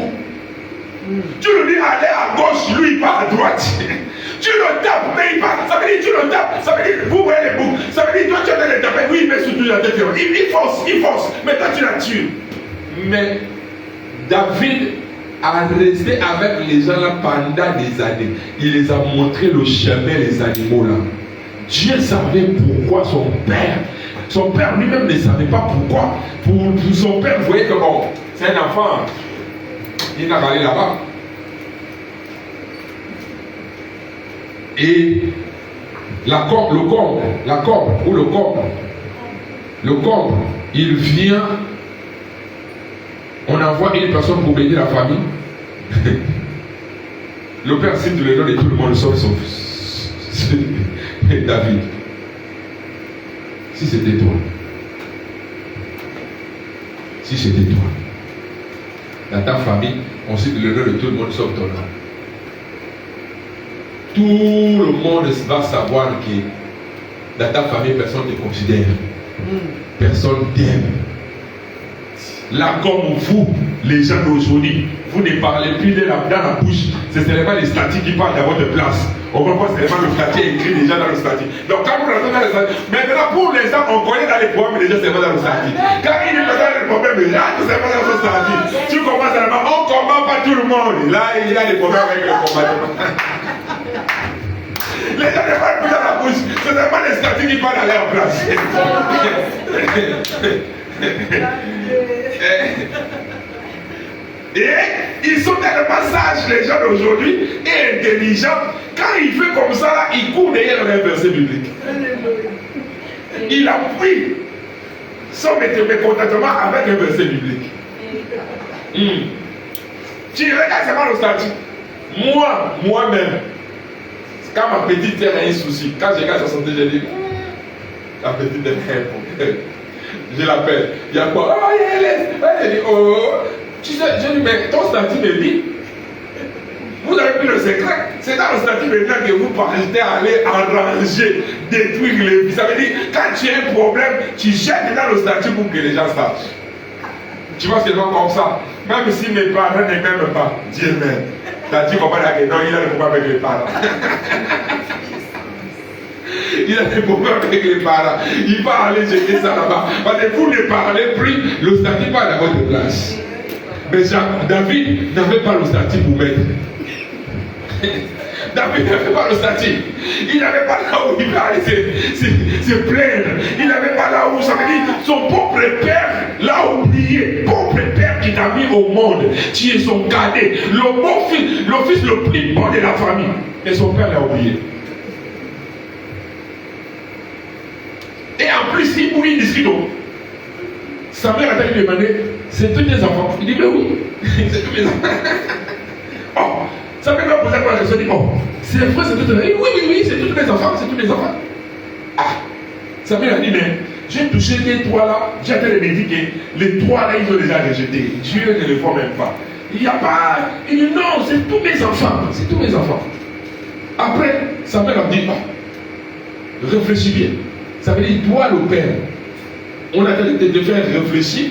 Tu lui dis aller à gauche, lui il part à droite. Tu le tapes, mais il part. Ça veut dire tu le tapes. Ça veut dire vous voyez les boucs. Ça veut dire toi tu as le taper. Oui, il met surtout la tête. Il force. Mais toi tu la tues. Mais David a resté avec les gens là pendant des années. Il les a montré le chemin, les animaux là. Dieu savait pourquoi son père lui-même ne savait pas pourquoi. Pour son père, vous voyez que bon, c'est un enfant. Il n'a pas allé là-bas. Et le corbe, il vient. On envoie une personne pour aider la famille. Le père cite le nom de tout le monde sauf son fils. David. Si c'était toi, si c'était toi. Dans ta famille, on cite le nom de tout le monde sauf ton nom. Tout le monde va savoir que dans ta famille, personne ne te considère. Personne t'aime. Là, comme vous, les gens d'aujourd'hui, vous ne parlez plus dans la bouche. Ce n'est seulement les statuts qui parlent à votre place. On comprend seulement le statut écrit déjà dans le statut. Donc, quand vous rentrez dans le statut, maintenant pour les gens, on connaît dans les problèmes déjà seulement dans le statut. Quand il est dans les problèmes, là, tout seulement dans le statut. Tu commences à on ne combat pas tout le monde. Là, il y a des problèmes avec le combattant. Les gens ne parlent plus dans la bouche. C'est seulement les statuts qui parlent à leur place. Et ils sont tellement sages, les gens d'aujourd'hui, et intelligents. Quand il fait comme ça, là, il court derrière un verset biblique. Il appuie son mécontentement avec un verset biblique. Tu regardes seulement le statut. Moi-même, quand ma petite sœur a un souci, quand j'ai 60, je dis, la petite sœur, je l'appelle. Il y a quoi? Oh, elle dit, oh. Tu sais, je dis, mais ton statut me dit, vous avez pris le secret. C'est dans le statut maintenant que vous partez à aller arranger, détruire les vies. Ça veut dire, quand tu as un problème, tu jettes dans le statut pour que les gens sachent. Tu vois seulement comme ça. Même si mes parents ne m'aiment pas, Dieu m'aime. T'as dit comment la non, il a le problème avec les parents. Il a des problèmes avec les parents. Il va aller jeter ça là-bas. Parce que vous ne parlez plus, le statut va à votre place. Mais David n'avait pas le statut pour mettre. David n'avait pas le statut. Il n'avait pas là où il va aller se plaindre. Il n'avait pas là où ça veut dire son propre père l'a oublié. Propre père qui t'a mis au monde. Tu es son cadet. Le fils le plus bon de la famille. Et son père l'a oublié. Et en plus, il mourit discreto. Sa mère a lui demandé, c'est tous tes enfants. Il dit, mais oui, c'est tous mes enfants. Oh, sa mère m'a posé la question, il dit, oh, c'est vrai, c'est tous tes enfants. Oui, c'est tous mes enfants, c'est tous mes enfants. Ah, sa mère a dit, mais j'ai touché les trois là, j'ai attendé de me dire que les trois là, ils ont déjà rejeté. Dieu ne les voit même pas. Il n'y a pas, il dit, non, c'est tous mes enfants, c'est tous mes enfants. Après, sa mère a dit, oh, réfléchis bien. Ça veut dire, toi le père, on a tenté de te faire réfléchir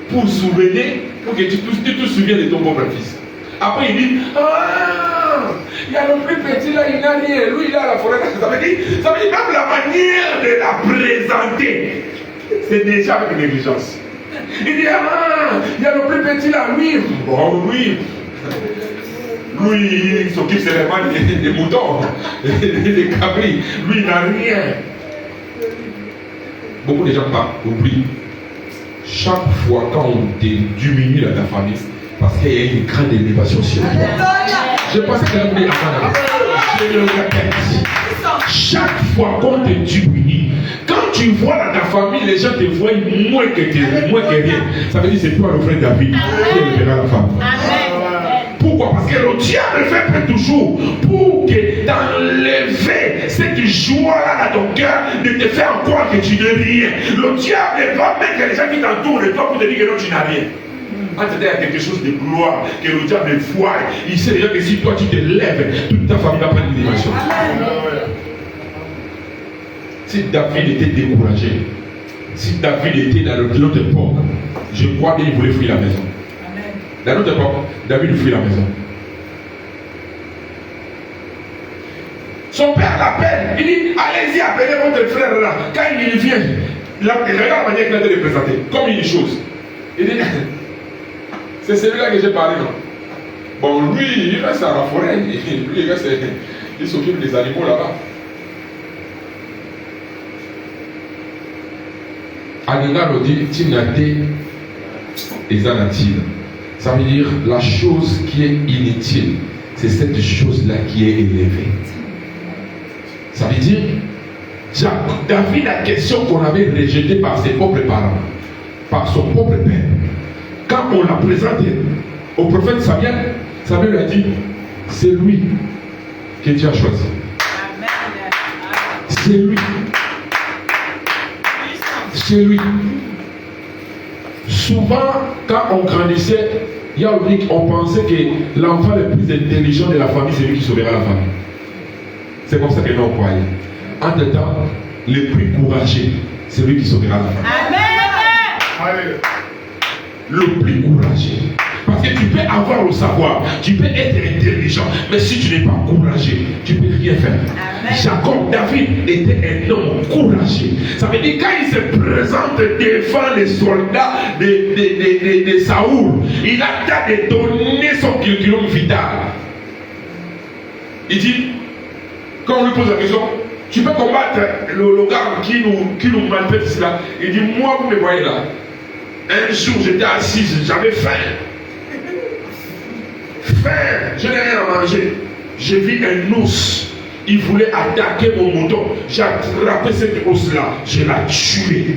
pour souvenir, pour que tu te souviennes de ton propre fils. Après il dit, ah, il y a le plus petit là, il n'a rien, lui il a la forêt. Ça veut dire même la manière de la présenter, c'est déjà avec négligence. Il dit, ah, il y a le plus petit là, lui, bon oui. Lui, il s'occupe seulement des moutons, des cabris. Lui, il n'a rien. Beaucoup de gens oublient. Chaque fois quand on te diminue dans ta famille, parce qu'il y a une grande élévation sur toi. Je pense que vous oubliez je le répète. Chaque fois qu'on te diminue, quand tu vois dans ta famille, les gens te voient moins que rien. Ça veut dire que c'est toi le frère David qui élèvera la femme. Pourquoi? Parce que le diable fait toujours pour que t'enlever cette joie-là dans ton cœur, de te faire croire que tu n'es rien. Le diable va mettre les gens qui t'entourent de toi pour te dire que non, tu n'as rien. Quand tu as quelque chose de gloire, que le diable voit, il sait déjà que si toi tu te lèves, toute ta famille va prendre une dimension. Si David était découragé, si David était dans l'autre époque, je crois qu'il voulait fuir la maison. Dans notre époque, David fuit la maison. Son père l'appelle. Il dit, allez-y, appelez votre frère là. Quand il vient, regarde la manière qu'il a été représenté. Comme une chose. Il dit, c'est celui-là que j'ai parlé, non? Bon, lui, il reste à la forêt. Lui, il s'occupe des animaux là-bas. Anina le dit, Tinate et Zanatine. Ça veut dire la chose qui est inutile, c'est cette chose-là qui est élevée. Ça veut dire, David, la question qu'on avait rejetée par ses propres parents, par son propre père, quand on l'a présenté au prophète Samuel, Samuel lui a dit, c'est lui que tu as choisi. C'est lui. C'est lui. Souvent, quand on grandissait, on pensait que l'enfant le plus intelligent de la famille, c'est lui qui sauvera la famille. C'est comme ça que nous on croyait. Entre-temps, le plus courageux, c'est lui qui sauvera la famille. Amen. Le plus courageux. Parce que tu peux avoir le savoir, tu peux être intelligent, mais si tu n'es pas courageux, tu ne peux rien faire. Amen. Jacob, David était un homme courageux. Ça veut dire quand il se présente devant les soldats de Saoul, il a qu'à donner son curriculum vital. Il dit, quand on lui pose la question, tu peux combattre le gars qui nous maltraite cela. Il dit, moi vous me voyez là. Un jour j'étais assis, j'avais faim. Je n'ai rien à manger. J'ai vu un ours. Il voulait attaquer mon mouton. J'ai attrapé cet os-là. Je l'ai tué.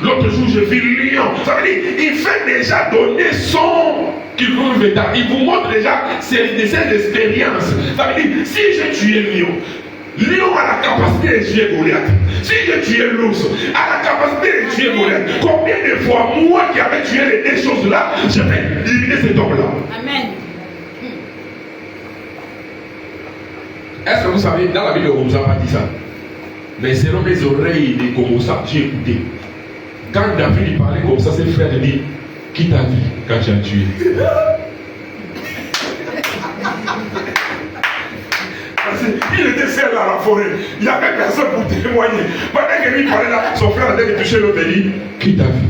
L'autre jour, j'ai vu lion. Ça veut dire, il fait déjà donner son curriculum vitae. Il vous montre déjà ses expériences. Ça veut dire, si j'ai tué lion, lion a la capacité de tuer Goliath. Si j'ai tué l'ours, a la capacité de tuer Goliath. Combien de fois, moi qui avais tué les deux choses-là, je vais éliminer cet homme-là. Amen. Est-ce que vous savez, dans la Bible, on ne nous a pas dit ça. Mais selon mes oreilles de Gomosa, j'ai écouté. Quand David parlait comme ça, ses frères disent, qui t'a vu quand tu as tué? Il était seul dans la forêt. Il n'y avait personne pour témoigner. Pendant que lui parlait là, son frère avait touché l'autre et dit, qui t'a vu?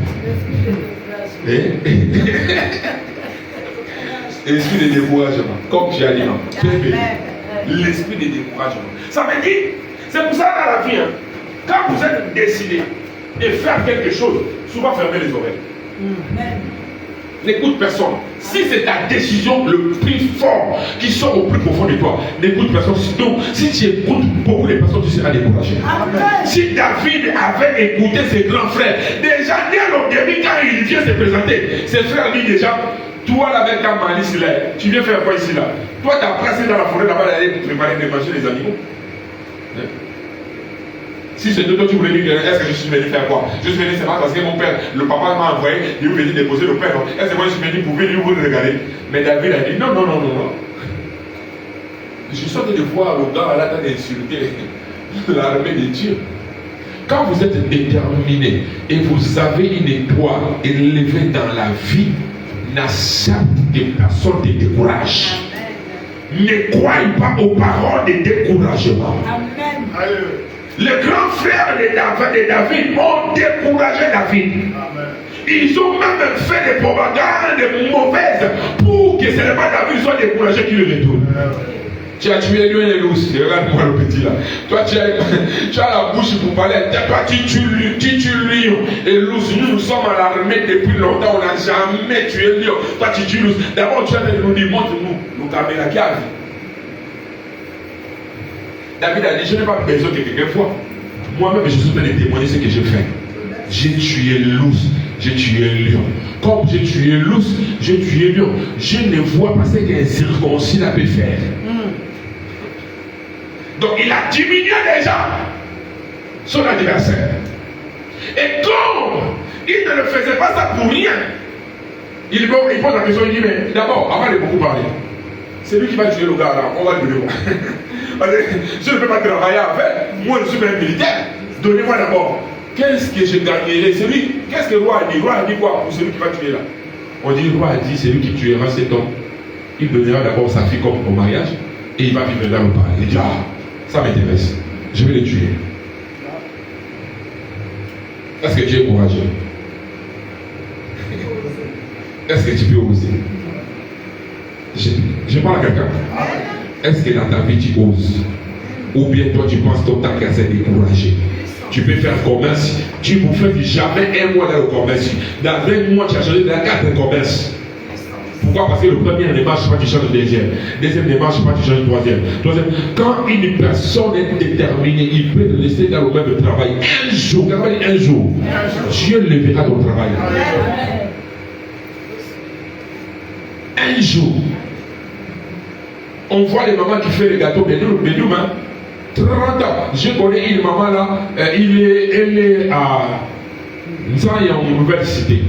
L'esprit de découragement. Comme tu as dit, non. L'esprit de découragement. Ça veut dire, c'est pour ça dans la vie, hein, quand vous êtes décidé de faire quelque chose, souvent fermez les oreilles. N'écoute personne. Si c'est ta décision le plus fort qui sort au plus profond de toi, n'écoute personne. Donc, si tu écoutes beaucoup de personnes, tu seras découragé. Amen. Si David avait écouté ses grands frères, déjà dès le début, quand il vient se présenter, ses frères disent déjà, toi là avec ta malice là, tu viens faire quoi ici là? Toi tu as placé dans la forêt là-bas d'aller préparer de manger les animaux. Si c'est de toi tu voulais dire, est-ce que je suis venu faire quoi? Je suis venu seulement parce que mon père, le papa m'a envoyé, il veut venir déposer le père. Est-ce que moi je suis venu pour venir vous regarder? Mais David a dit non. Je suis sorti de voir le gars là d'insulter l'armée de Dieu. Quand vous êtes déterminé et vous avez une étoile élevée dans la vie, n'accepte que personne ne te décourage. Ne croyez pas aux paroles de découragement. Amen. Les grands frères de David ont découragé David. Amen. Ils ont même fait des propagandes mauvaises pour que seulement David soit découragé qu'il le retourne. Tu as tué lui et les loups. Regarde-moi le petit là. Toi, tu as la bouche pour parler. Toi, tu tues lion et loup. Nous sommes à l'armée depuis longtemps. On n'a jamais tué lion. Toi, tu tues loup. D'abord, tu as nous dire, montre-nous le caméra qui a vu. David a dit, je n'ai pas besoin que quelqu'un voie. Moi-même, je suis en train de témoigner ce que j'ai fait. J'ai tué l'ours, j'ai tué lion. Comme j'ai tué l'ours, j'ai tué lion. Je ne vois pas ce qu'un circoncis a pu faire. Donc il a diminué déjà son adversaire. Et comme il ne le faisait pas ça pour rien, il pose la question, il dit, mais d'abord, avant de beaucoup parler, c'est lui qui va tuer le gars là, on va le donner. Parce que je ne peux pas travailler avec, moi je suis même militaire, donnez-moi d'abord. Qu'est-ce que je gagnerai? C'est lui. Qu'est-ce que le roi a dit? Le roi a dit quoi pour celui qui va tuer là? On dit, le roi a dit, c'est lui qui tuera cet homme. Il donnera d'abord sa fille comme au mariage et il va vivre dans le paradis. Il dit, ah, ça m'intéresse. Je vais le tuer. Est-ce que tu es courageux? Est-ce que tu peux oser? Je parle à quelqu'un. Est-ce que dans ta vie tu oses? Ou bien toi tu penses ton temps qu'à se décourager? Tu peux faire commerce. Tu ne fais jamais un mois dans le commerce. Dans 20 mois, tu as changé de 4 commerces. Pourquoi? Parce que le premier ne marche pas, tu changes le deuxième. Deuxième ne marche pas, tu changes le troisième. Quand une personne est déterminée, il peut te laisser dans le même travail. Un jour, Dieu le verra dans le travail. Un jour. On voit les mamans qui font les gâteaux de nous, 30 ans. Je connais une maman là, elle est à Nous sommes en nouvelle cité.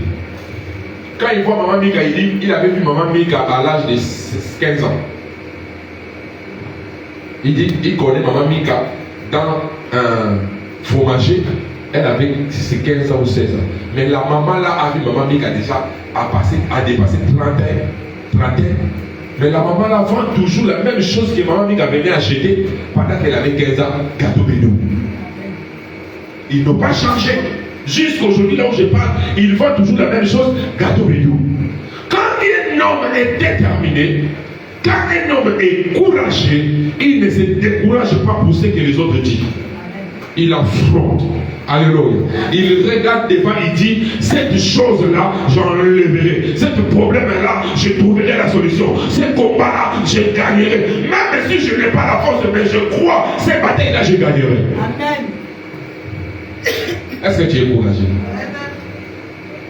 Quand il voit Maman Mika, il dit il avait vu Maman Mika à l'âge de 15 ans. Il dit il connaît Maman Mika dans un fromager. Elle avait 15 ans ou 16 ans. Mais la maman là a vu Maman Mika déjà a dépassé 30 ans. Mais la maman là vend toujours la même chose que Maman Mika venait acheter pendant qu'elle avait 15 ans, gâteau bédou. Ils n'ont pas changé. Jusqu'aujourd'hui, là où je parle, ils vendent toujours la même chose, gâteau bédou. Quand un homme est déterminé, quand un homme est courageux, il ne se décourage pas pour ce que les autres disent. Il affronte. Alléluia. Il regarde devant, il dit, cette chose-là, j'enlèverai. Ce problème-là, je trouverai la solution. Ce combat-là, je gagnerai. Même si je n'ai pas la force, mais je crois, cette bataille-là, je gagnerai. Amen. Est-ce que tu es courageux?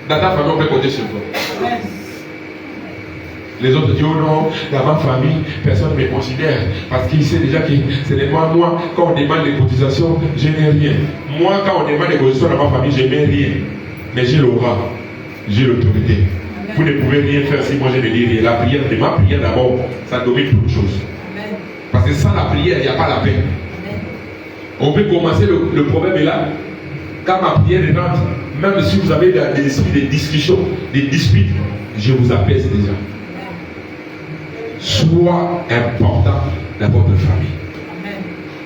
Dans ta famille, on peut compter sur toi. Amen. Les autres disent, oh non, dans ma famille, personne ne me considère. Parce qu'il sait déjà que ce n'est pas moi. Quand on demande les cotisations, je n'ai rien. Moi, quand on demande les cotisations dans ma famille, je n'ai rien. Mais j'ai l'aura, j'ai l'autorité. Vous ne pouvez rien faire si moi je ne dis rien. La prière, de ma prière d'abord, ça domine toute chose. Parce que sans la prière, il n'y a pas la paix. On peut commencer, le problème est là. Quand ma prière est rentre, même si vous avez des discussions, des disputes, je vous apaise déjà. Sois important dans votre famille.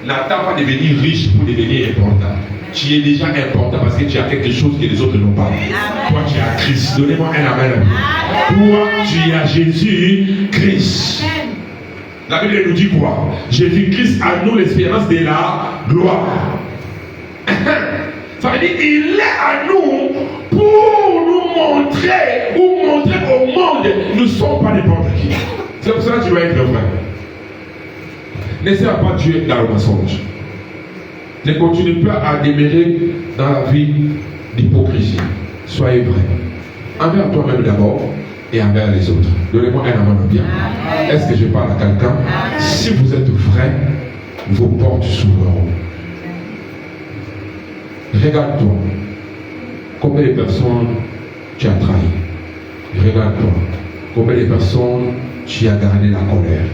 N'attends pas de devenir riche pour devenir important. Tu es déjà important parce que tu as quelque chose que les autres n'ont pas. Toi, tu as Christ. Donnez-moi un amen. Toi, tu as Jésus-Christ. La Bible nous dit quoi? Jésus-Christ a nous l'espérance de la gloire. Ça veut dire qu'il est à nous pour nous montrer ou montrer au monde nous ne sommes pas n'importe qui. C'est pour ça que tu dois être vrai. Ne sers pas Dieu dans le mensonge. Ne continue pas à demeurer dans la vie d'hypocrisie. Soyez vrai. Envers toi-même d'abord et envers les autres. Donnez-moi un amen bien. Est-ce que je parle à quelqu'un? Si vous êtes vrai, vos portes s'ouvriront. Regarde-toi. Combien de personnes tu as trahi? Regarde-toi. Combien de personnes tu as gardé la colère?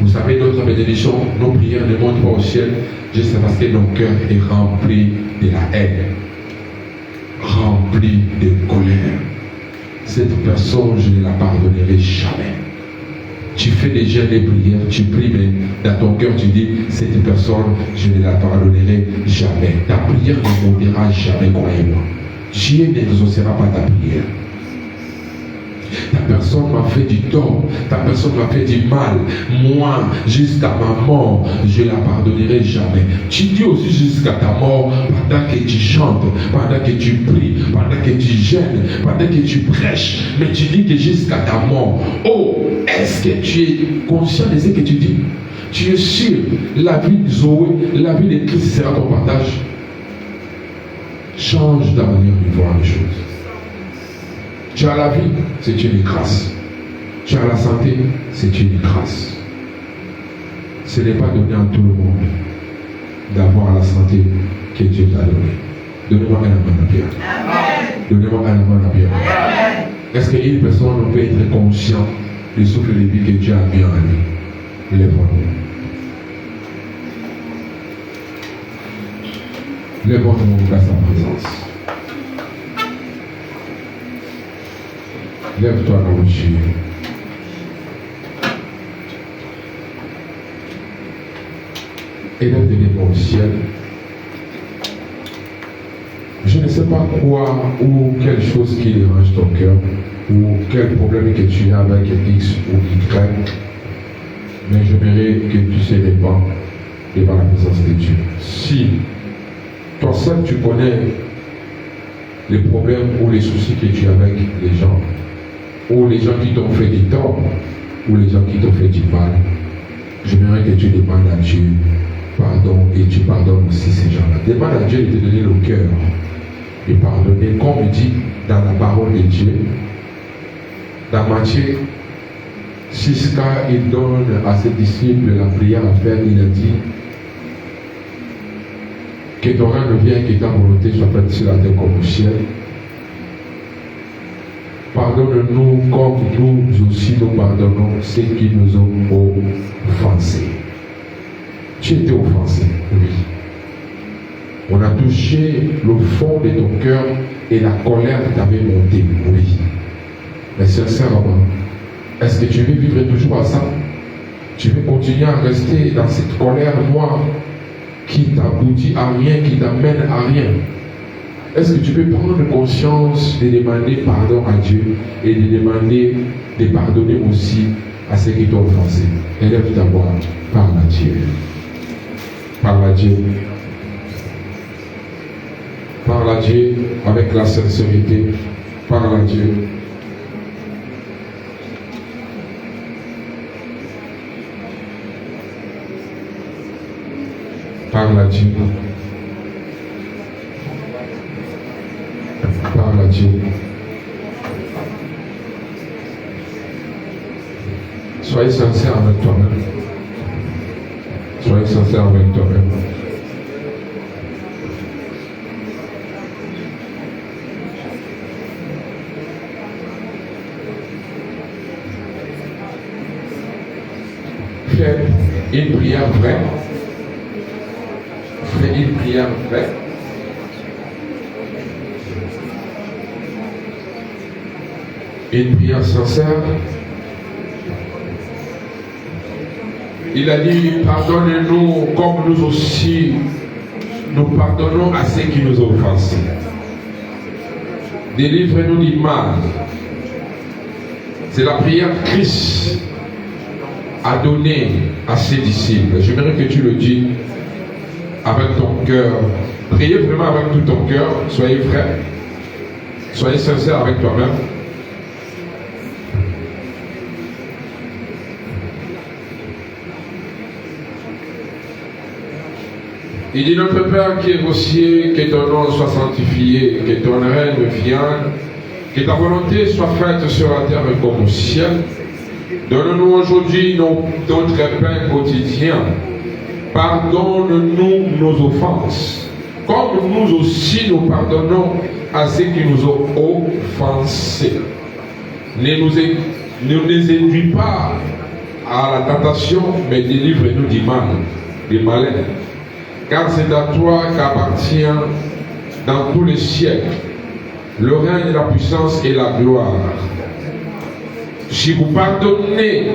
Vous savez, notre bénédiction, nos prières ne montent pas au ciel juste parce que notre cœur est rempli de la haine, rempli de colère. Cette personne, je ne la pardonnerai jamais. Tu fais des jeûnes et prières, tu pries, mais dans ton cœur, tu dis, cette personne, je ne la pardonnerai jamais. Ta prière ne montera jamais, croyez-moi. Dieu n'exaucera pas ta prière. Ta personne m'a fait du tort, ta personne m'a fait du mal. Moi, jusqu'à ma mort, je ne la pardonnerai jamais. Tu dis aussi jusqu'à ta mort, pendant que tu chantes, pendant que tu pries, pendant que tu jeûnes, pendant que tu prêches, mais tu dis que jusqu'à ta mort. Oh, est-ce que tu es conscient de ce que tu dis? Tu es sûr, la vie de Zoé, la vie de Christ sera ton partage. Change ta manière de voir les choses. Tu as la vie, c'est une grâce. Tu as la santé, c'est une grâce. Ce n'est pas donné à tout le monde d'avoir la santé que Dieu t'a donnée. Donnez-moi un amen à Pierre. Donnez-moi un amen à Pierre. Est-ce qu'une personne peut être consciente du souffle de vie que Dieu a mis en lui? Lève-nous. Lève-nous à sa présence. Lève-toi dans le ciel. Élève tes mains au ciel. Je ne sais pas quoi ou quelle chose qui dérange ton cœur ou quel problème que tu as avec X ou Y, mais j'aimerais que tu se répandes devant la présence de Dieu. Si toi seul tu connais les problèmes ou les soucis que tu as avec les gens, ou les gens qui t'ont fait du tort, ou les gens qui t'ont fait du mal, j'aimerais que tu demandes à Dieu pardon et tu pardonnes aussi ces gens-là. Demande à Dieu de te donner le cœur de pardonner, comme il dit dans la parole de Dieu. Dans Matthieu 6, quand il donne à ses disciples la prière à faire, il a dit Que ton règne vienne, que ta volonté soit faite sur la terre comme au ciel. Pardonne-nous comme nous aussi nous pardonnons ceux qui nous ont offensés. Tu étais offensé, oui. On a touché le fond de ton cœur et la colère t'avait monté, oui. Mais sincèrement, est-ce que tu veux vivre toujours à ça? Tu veux continuer à rester dans cette colère noire qui t'aboutit à rien, qui t'amène à rien? Est-ce que tu peux prendre conscience de demander pardon à Dieu et de demander de pardonner aussi à ceux qui t'ont offensé? Élève ta voix, parle à Dieu. Parle à Dieu. Parle à Dieu avec la sincérité. Parle à Dieu. Parle à Dieu. Parle à Dieu. Soyez sincère avec toi-même. Soyez sincère avec toi-même. Fais une prière vraie. Fais une prière vraie. Une prière sincère. Il a dit, pardonnez-nous comme nous aussi nous pardonnons à ceux qui nous ont offensés. Délivre-nous du mal. C'est la prière que Christ a donnée à ses disciples. J'aimerais que tu le dises avec ton cœur. Priez vraiment avec tout ton cœur. Soyez vrai. Soyez sincère avec toi-même. Il dit, notre Père qui est aux cieux, que ton nom soit sanctifié, que ton règne vienne, que ta volonté soit faite sur la terre comme au ciel. Donne-nous aujourd'hui notre pain quotidien. Pardonne-nous nos offenses, comme nous aussi nous pardonnons à ceux qui nous ont offensés. Ne nous induis pas à la tentation, mais délivre-nous du mal, du malin. Car c'est à toi qu'appartient dans tous les siècles le règne, la puissance et la gloire. Si vous pardonnez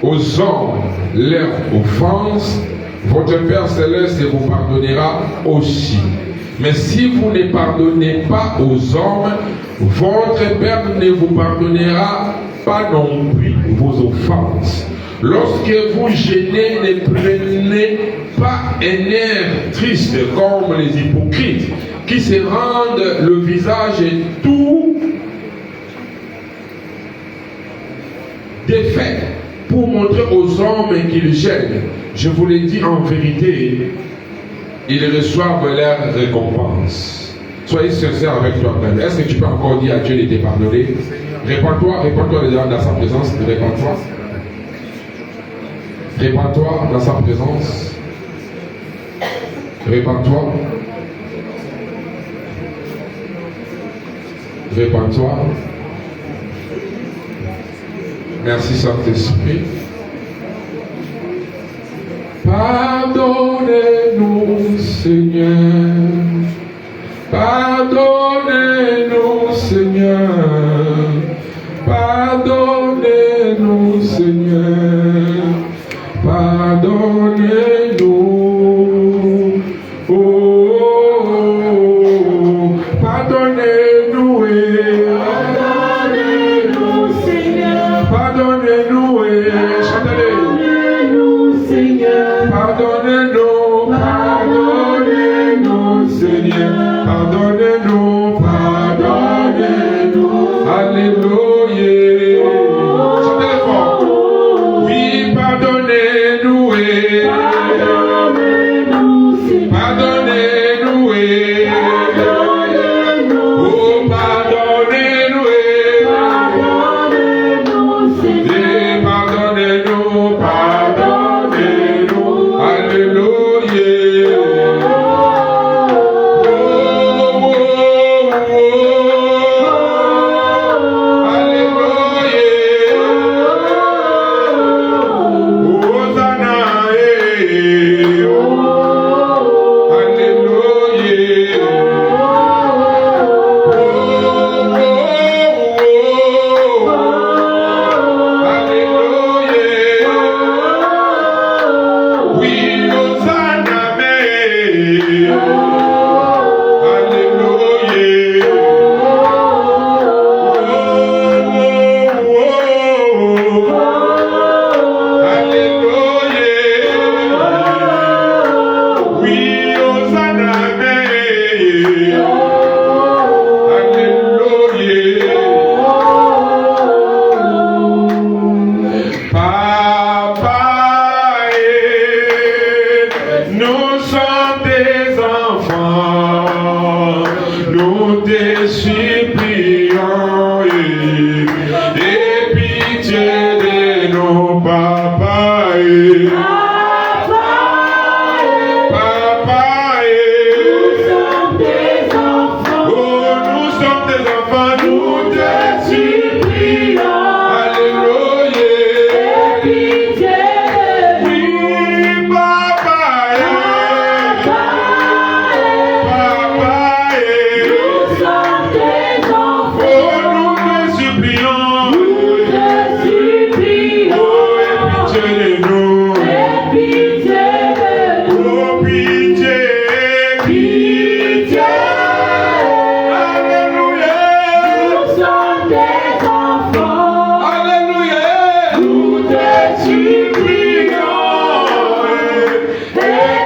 aux hommes leurs offenses, votre Père Céleste vous pardonnera aussi. Mais si vous ne pardonnez pas aux hommes, votre Père ne vous pardonnera pas non plus vos offenses. Lorsque vous gênez, ne prenez pas un air triste comme les hypocrites qui se rendent le visage tout défait pour montrer aux hommes qu'ils gênent. Je vous l'ai dit en vérité, ils reçoivent leur récompense. Soyez sincère avec toi-même. Est-ce que tu peux encore dire à Dieu de te pardonner? Répands-toi déjà dans sa présence. Répands-toi. Répands-toi dans sa présence. Répands-toi. Répands-toi. Merci Saint-Esprit. Pardonnez-nous, Seigneur. Pardonnez-nous, Seigneur. Pardonnez-nous, Seigneur. Pardonnez-nous. Oh, oh, oh. Pardonnez-nous. Pardonnez-nous, Seigneur. Pardonnez-nous. Chantez-les. Pardonnez-nous, Seigneur. Pardonnez-nous. Pardonnez-nous.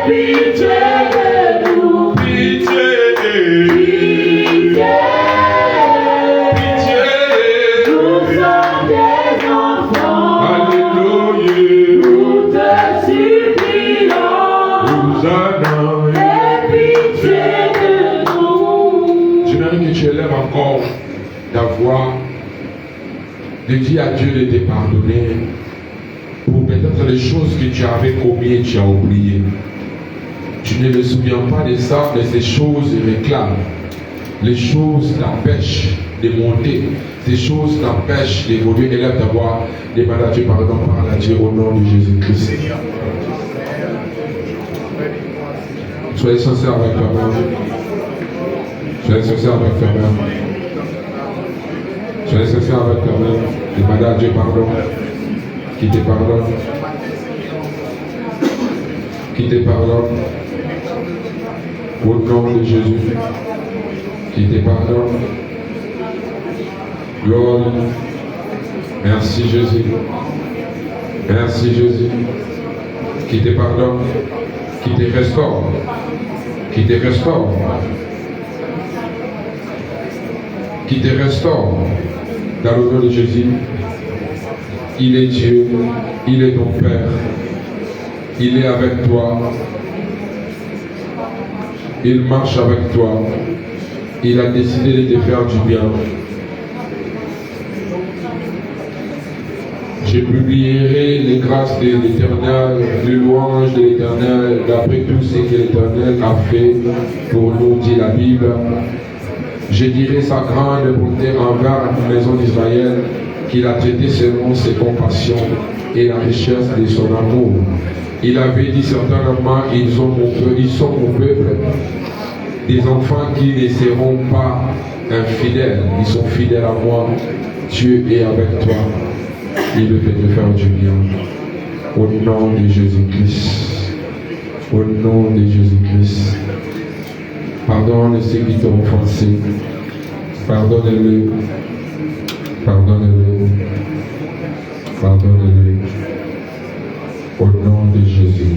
pitié de nous. Pitié. Pitié. Pitié. Nous sommes des enfants. Alléluia. Nous te supplions. Hosanna. Aie pitié de nous. J'aimerais que tu élèves encore ta voix, de dire à Dieu de te pardonner pour peut-être les choses que tu avais commises et tu as oubliées. Tu ne te souviens pas de ça, mais ces choses réclament. Les choses t'empêchent de monter. Ces choses t'empêchent d'évoluer. Élève ta voix, demande à Dieu pardon, parle à Dieu au nom de Jésus-Christ. Soyez sincère avec toi-même. Soyez sincère avec toi-même. Soyez sincère avec toi-même. Demandez à Dieu pardon. Qui te pardonne. Qui te pardonne. Au nom de Jésus. Qui te pardonne. Gloire. Merci Jésus. Merci Jésus. Qui te pardonne. Qui te restaure. Qui te restaure. Qui te restaure. Dans le nom de Jésus. Il est Dieu. Il est ton Père. Il est avec toi. Il marche avec toi. Il a décidé de te faire du bien. Je publierai les grâces de l'Éternel, les louanges de l'Éternel, d'après tout ce que l'Éternel a fait pour nous, dit la Bible. Je dirai sa grande bonté envers la maison d'Israël, qu'il a traité selon ses compassions et la richesse de son amour. Il avait dit certainement, ils sont mon peuple, des enfants qui ne seront pas infidèles, ils sont fidèles à moi. Dieu est avec toi. Il veut te faire du bien. Au nom de Jésus-Christ. Au nom de Jésus-Christ. Pardonne ceux qui t'ont offensé. Pardonne-le. Pardonne-le. Pardonne-le. Au nom de Jésus.